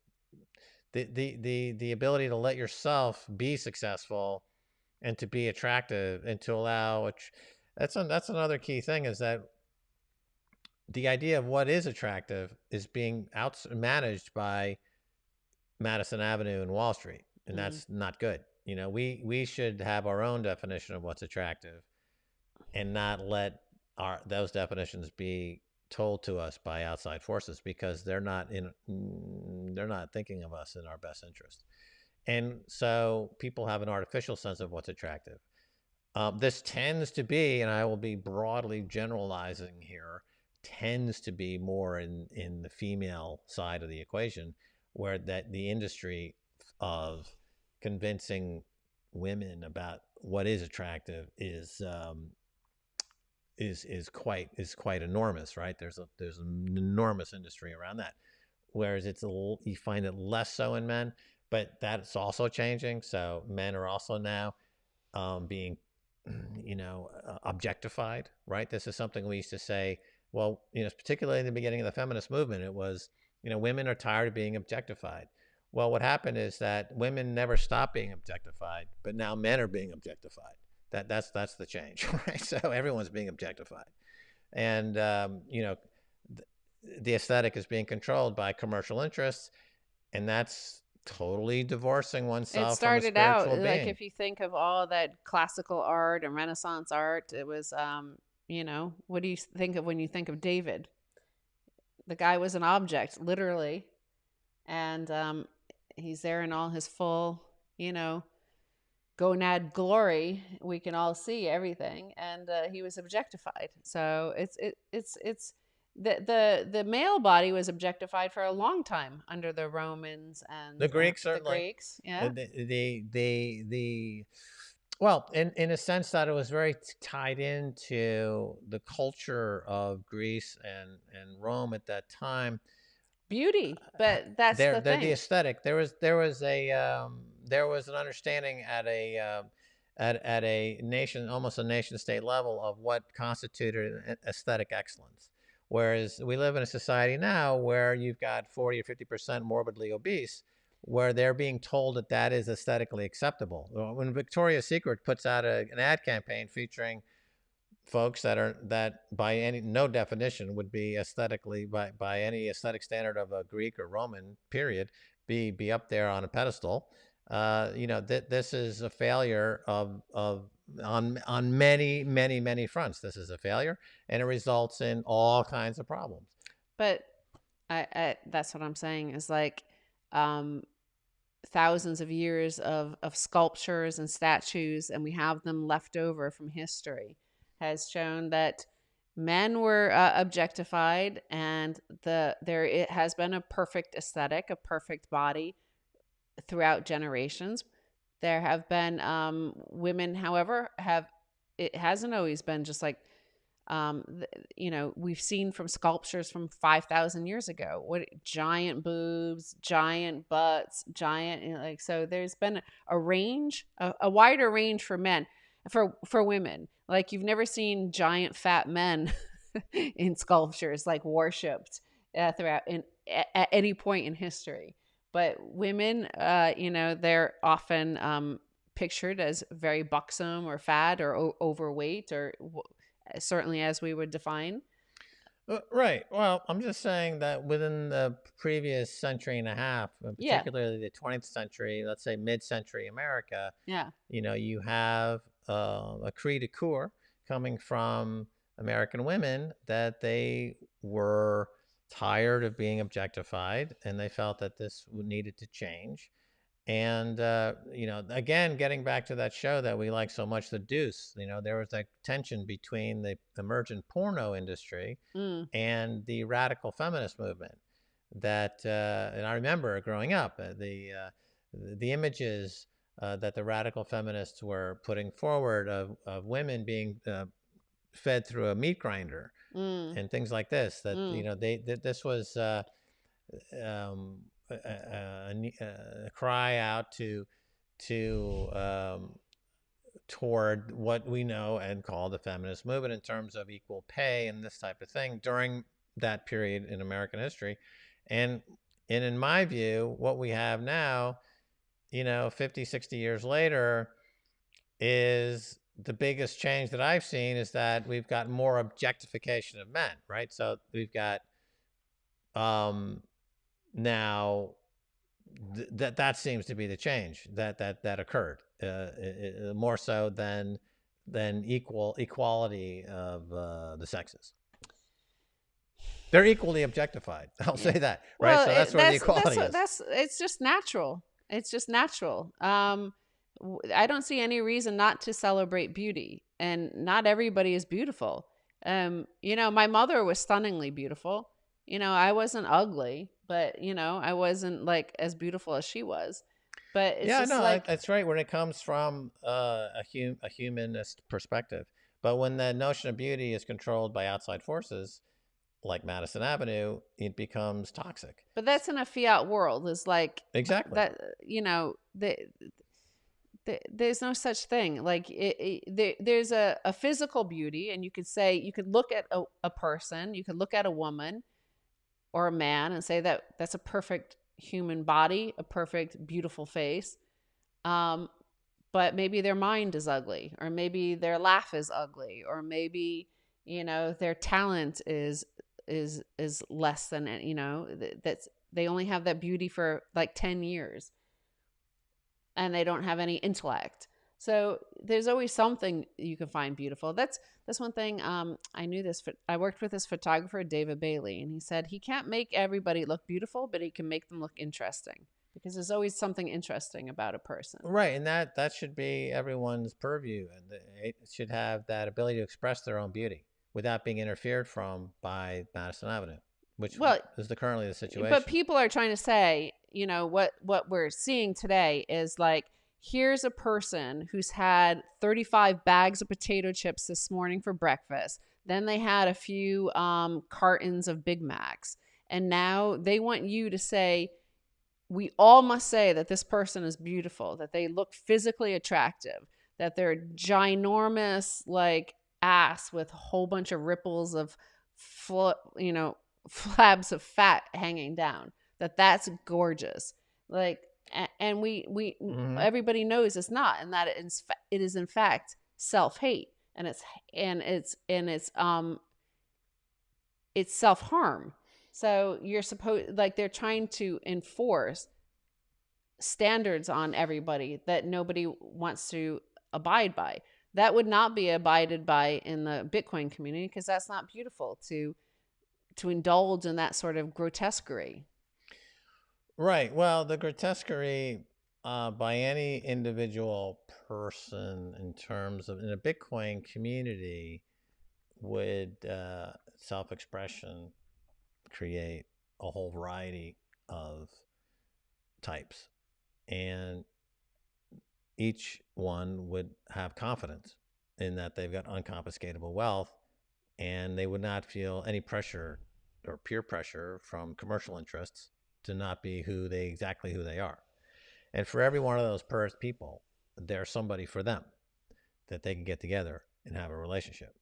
the ability to let yourself be successful and to be attractive and to allow that's another key thing, is that the idea of what is attractive is being managed by Madison Avenue and Wall Street, and Mhm. that's not good. We should have our own definition of what's attractive, and not let our those definitions be told to us by outside forces, because they're not thinking of us in our best interest. And so people have an artificial sense of what's attractive. This tends to be, and I will be broadly generalizing here, tends to be more in the female side of the equation, where that the industry of convincing women about what is attractive is quite enormous, right? There's an enormous industry around that. Whereas you find it less so in men, but that's also changing. So men are also now being, objectified, right? This is something we used to say. Well, particularly in the beginning of the feminist movement, it was, women are tired of being objectified. Well, what happened is that women never stopped being objectified, but now men are being objectified. That's the change, right? So everyone's being objectified, and the aesthetic is being controlled by commercial interests, and that's totally divorcing It oneself from a started out spiritual like, being. if you think of all that classical art and Renaissance art, it was, what do you think of when you think of David? The guy was an object, literally, and he's there in all his full, gonad glory. We can all see everything, and he was objectified. So it's the male body was objectified for a long time under the Romans The and Greeks the certainly. Greeks. Uh, Yeah. the well, in a sense that it was very tied into the culture of Greece and Rome at that time. Beauty, but that's the The thing. aesthetic. There was an understanding at a nation, almost a nation state level, of what constituted aesthetic excellence. Whereas we live in a society now where you've got 40 or 50% morbidly obese, where they're being told that that is aesthetically acceptable. When Victoria's Secret puts out an ad campaign featuring folks that by any no definition would be aesthetically by any aesthetic standard of a Greek or Roman period be up there on a pedestal. This is a failure of on many fronts. This is a failure, and it results in all kinds of problems. But I that's what I'm saying is like, um, thousands of years of sculptures and statues, and we have them left over from history, has shown that men were objectified, and there it has been a perfect aesthetic, a perfect body throughout generations. There have been women, however, have it hasn't always been just like, we've seen from sculptures from 5,000 years ago, what giant boobs, giant butts, giant, like, so there's been a range, a wider range for men, for women. Like, you've never seen giant fat men in sculptures like worshipped throughout at any point in history. But women, they're often pictured as very buxom or fat or overweight, or certainly as we would define. Right. Well, I'm just saying that within the previous century and a half, Yeah. particularly the 20th century, let's say mid-century America, Yeah. you have a cri de coeur coming from American women that they were tired of being objectified, and they felt that this needed to change. And again, getting back to that show that we like so much, The Deuce, there was that tension between the emergent porno industry Mm. and the radical feminist movement. And I remember growing up, the images that the radical feminists were putting forward of women being fed through a meat grinder Mm. and things like this. That Mm. this was um, a cry out toward what we know and call the feminist movement in terms of equal pay and this type of thing during that period in American history. And in my view, what we have now, 50, 60 years later, is the biggest change that I've seen is that we've got more objectification of men, right? So we've got now that seems to be the change that occurred, more so than equality of the sexes. They're equally objectified. I'll say that, right? Well, So that's where the equality is. it's just natural. It's just natural. I don't see any reason not to celebrate beauty, and not everybody is beautiful. My mother was stunningly beautiful. I wasn't ugly, but I wasn't like as beautiful as she was. But it's Yeah, just no, like, that's right when it comes from a humanist perspective. But when the notion of beauty is controlled by outside forces, like Madison Avenue, it becomes toxic. but that's in a fiat world. Is like Exactly. that. There's no such thing. Like there's a physical beauty, and you could look at a person, you could look at a woman or a man and say that that's a perfect human body, a perfect beautiful face. um but maybe their mind is ugly, or maybe their laugh is ugly, or maybe their talent is less than that's they only have that beauty for like 10 years, and they don't have any intellect. So there's always something you can find beautiful. That's one thing. I worked with this photographer, David Bailey, and he said he can't make everybody look beautiful, but he can make them look interesting, because there's always something interesting about a person. Right, and that should be everyone's purview, and it should have that ability to express their own beauty without being interfered from by Madison Avenue, which Well, is currently the situation. but people are trying to say, what we're seeing today is like, here's a person who's had 35 bags of potato chips this morning for breakfast. Then they had a few cartons of Big Macs. And now they want you to say, we all must say that this person is beautiful, that they look physically attractive, that they're ginormous, like ass with a whole bunch of ripples of, flabs of fat hanging down, that's gorgeous. Like, and we everybody knows it's not, and that it is in fact self-hate, and it's self-harm. So you're supposed, like, they're trying to enforce standards on everybody that nobody wants to abide by. That would not be abided by in the Bitcoin community, because that's not beautiful to indulge in that sort of grotesquerie. Right. Well, the grotesquerie by any individual person in terms of in a Bitcoin community would self-expression create a whole variety of types, and each one would have confidence in that they've got unconfiscatable wealth, and they would not feel any pressure or peer pressure from commercial interests to not be exactly who they are. And for every one of those people, there's somebody for them that they can get together and have a relationship,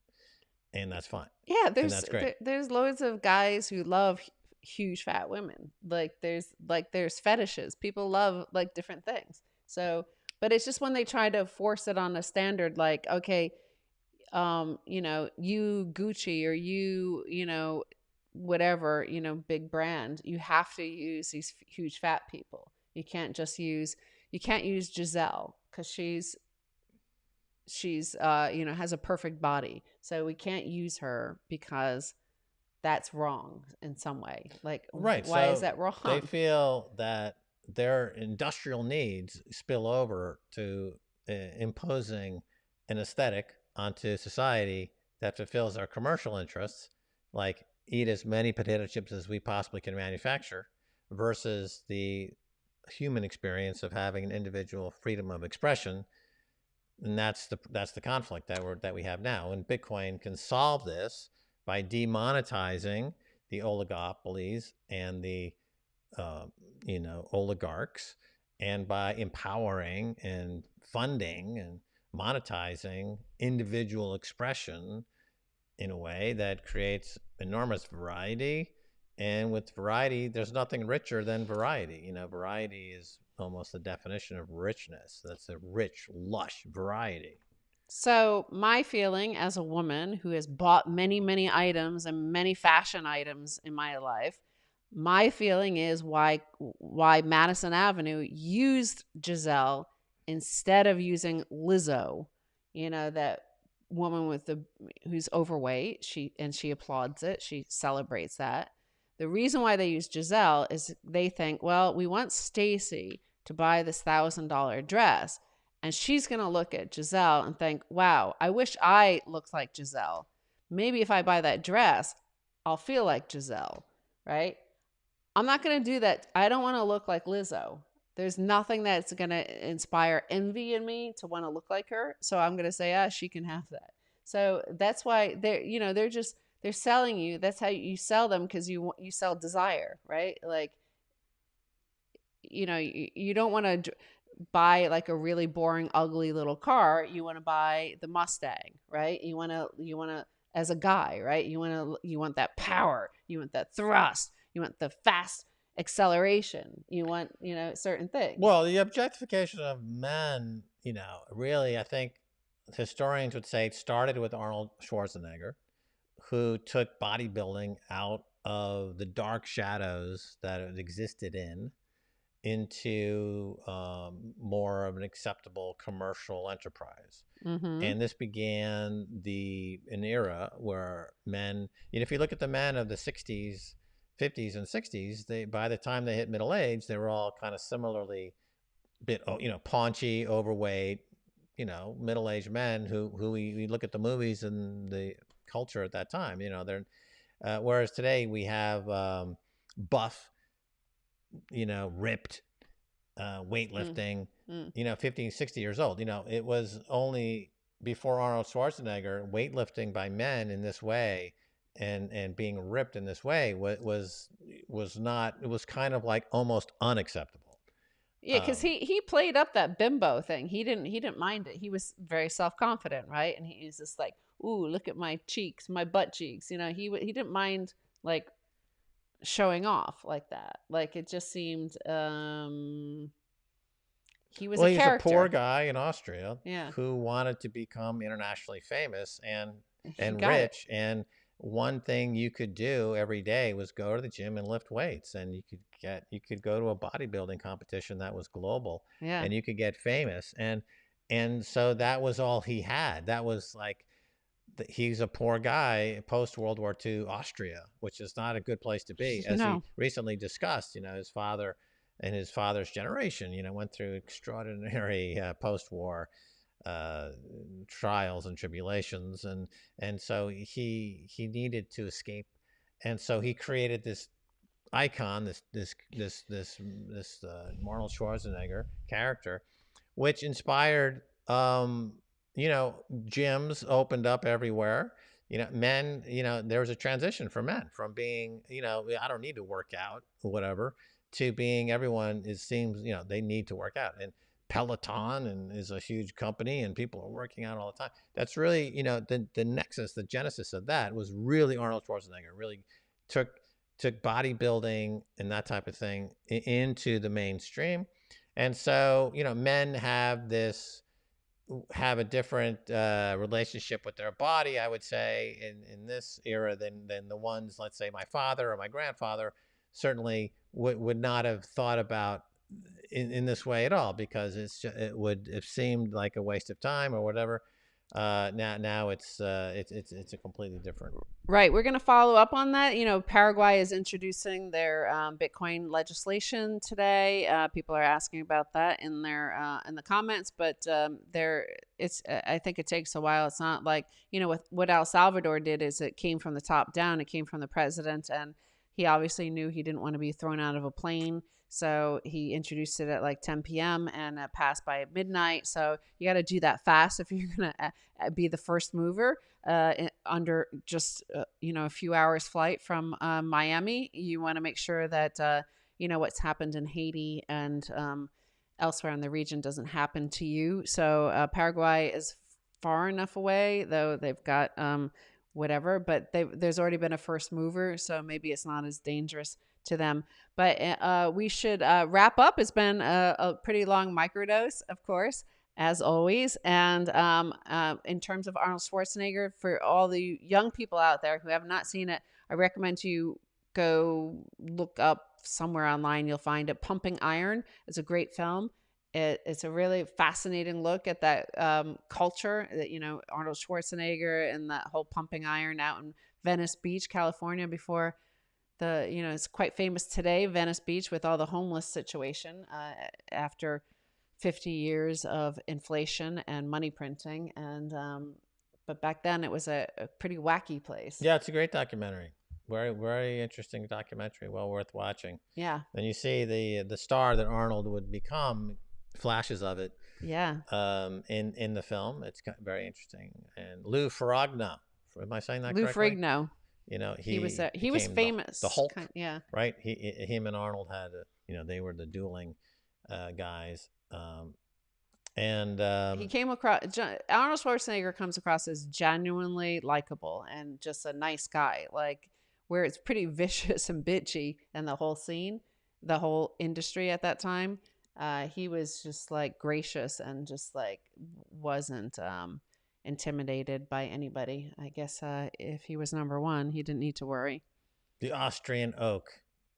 and that's fine. Yeah, that's great. There's loads of guys who love huge fat women. Like there's fetishes. People love like different things. So, but it's just when they try to force it on a standard, like, okay, you Gucci, or you whatever, big brand, you have to use these huge fat people. You can't use Giselle, because she's has a perfect body. So we can't use her because that's wrong in some way. Like, right. Why so is that wrong? They feel that their industrial needs spill over to imposing an aesthetic onto society that fulfills our commercial interests, like eat as many potato chips as we possibly can manufacture, versus the human experience of having an individual freedom of expression. And that's the conflict that we have now. And Bitcoin can solve this by demonetizing the oligopolies and the oligarchs, and by empowering and funding and monetizing individual expression in a way that creates enormous variety. And with variety, there's nothing richer than variety. Variety is almost the definition of richness. That's a rich, lush variety. So my feeling as a woman who has bought many, many items and many fashion items in my life, my feeling is why Madison Avenue used Giselle instead of using Lizzo, that woman who's overweight. She applauds it. She celebrates that. The reason why they use Giselle is they think, well, we want Stacy to buy this $1,000 dress. And she's going to look at Giselle and think, wow, I wish I looked like Giselle. Maybe if I buy that dress, I'll feel like Giselle, right? I'm not going to do that. I don't want to look like Lizzo. There's nothing that's going to inspire envy in me to want to look like her. So I'm going to say, she can have that. So that's why they're selling you. That's how you sell them, because you sell desire, right? Like, you don't want to buy like a really boring, ugly little car. You want to buy the Mustang, right? You want to, as a guy, right? You want that power. You want that thrust. You want the fast acceleration. You want, certain things. Well, the objectification of men, really, I think historians would say it started with Arnold Schwarzenegger, who took bodybuilding out of the dark shadows that it existed into more of an acceptable commercial enterprise. Mm-hmm. And this began an era where men, if you look at the men of the 60s, 50s and 60s, by the time they hit middle age, they were all kind of similarly paunchy, overweight, middle-aged men who we look at the movies and the culture at that time, they're whereas today we have buff, ripped, weightlifting, 50, 60 years old. It was only before Arnold Schwarzenegger, weightlifting by men in this way and being ripped in this way was not, it was kind of like almost unacceptable. Yeah, because he played up that bimbo thing. He didn't mind it. He was very self-confident, right? And he was just like, ooh, look at my cheeks, my butt cheeks. He didn't mind like showing off like that. Like, it just seemed he was a character. He's a poor guy in Austria, yeah, who wanted to become internationally famous and it. rich. And one thing you could do every day was go to the gym and lift weights, and you could go to a bodybuilding competition that was global, Yeah. and you could get famous. And so that was all he had. That was like, he's a poor guy post World War II Austria, which is not a good place to be, as he recently discussed. His father and his father's generation, went through extraordinary post-war trials and tribulations, and so he needed to escape, and so he created this icon, this Arnold Schwarzenegger character, which inspired gyms opened up everywhere. Men, there was a transition for men from being, I don't need to work out or whatever, to being everyone, it seems, they need to work out. And Peloton is a huge company and people are working out all the time. That's really, the nexus, the genesis of that was really Arnold Schwarzenegger really took bodybuilding and that type of thing into the mainstream. And so, men have a different relationship with their body, I would say, in this era than the ones, let's say, my father or my grandfather certainly would not have thought about in this way at all, because it would have seemed like a waste of time or whatever. Now it's a completely different. Right. We're going to follow up on that. Paraguay is introducing their Bitcoin legislation today. People are asking about that in the comments, but I think it takes a while. It's not like, with what El Salvador did is it came from the top down. It came from the president, and he obviously knew he didn't want to be thrown out of a plane. So he introduced it at like 10 p.m. and it passed by midnight. So you got to do that fast if you're going to be the first mover under just, a few hours flight from Miami. You want to make sure that, what's happened in Haiti and elsewhere in the region doesn't happen to you. So Paraguay is far enough away, though they've got whatever, but there's already been a first mover. So maybe it's not as dangerous to them. But we should wrap up. It's been a pretty long microdose, of course, as always. And in terms of Arnold Schwarzenegger, for all the young people out there who have not seen it, I recommend you go look up somewhere online. You'll find it. Pumping Iron. It's a great film. It's a really fascinating look at that culture that, Arnold Schwarzenegger and that whole pumping iron out in Venice Beach, California, before it's quite famous today, Venice Beach, with all the homeless situation after 50 years of inflation and money printing. And but back then it was a pretty wacky place. Yeah, it's a great documentary. Very, very interesting documentary. Well worth watching. Yeah. And you see the star that Arnold would become, flashes of it. Yeah. In the film, it's very interesting. And Lou Ferrigno, am I saying that Lou correctly? Ferrigno. You know, He was became famous. The Hulk, yeah. right? Him and Arnold had, they were the dueling guys. He came across, Arnold Schwarzenegger comes across as genuinely likable and just a nice guy. Like, where it's pretty vicious and bitchy, and the whole scene, the whole industry at that time, he was just like gracious and just like wasn't intimidated by anybody. I guess if he was number one, he didn't need to worry. The Austrian Oak.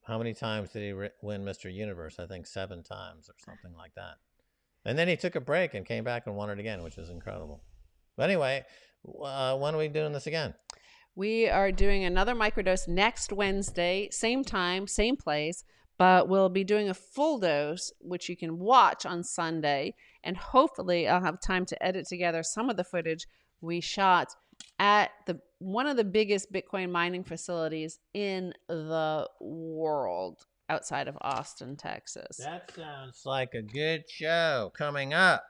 How many times did he win Mr. Universe? I think 7 times or something like that. And then he took a break and came back and won it again, which is incredible. But anyway, when are we doing this again? We are doing another microdose next Wednesday, same time, same place, but we'll be doing a full dose, which you can watch on Sunday. And hopefully I'll have time to edit together some of the footage we shot at one of the biggest Bitcoin mining facilities in the world, outside of Austin, Texas. That sounds like a good show coming up.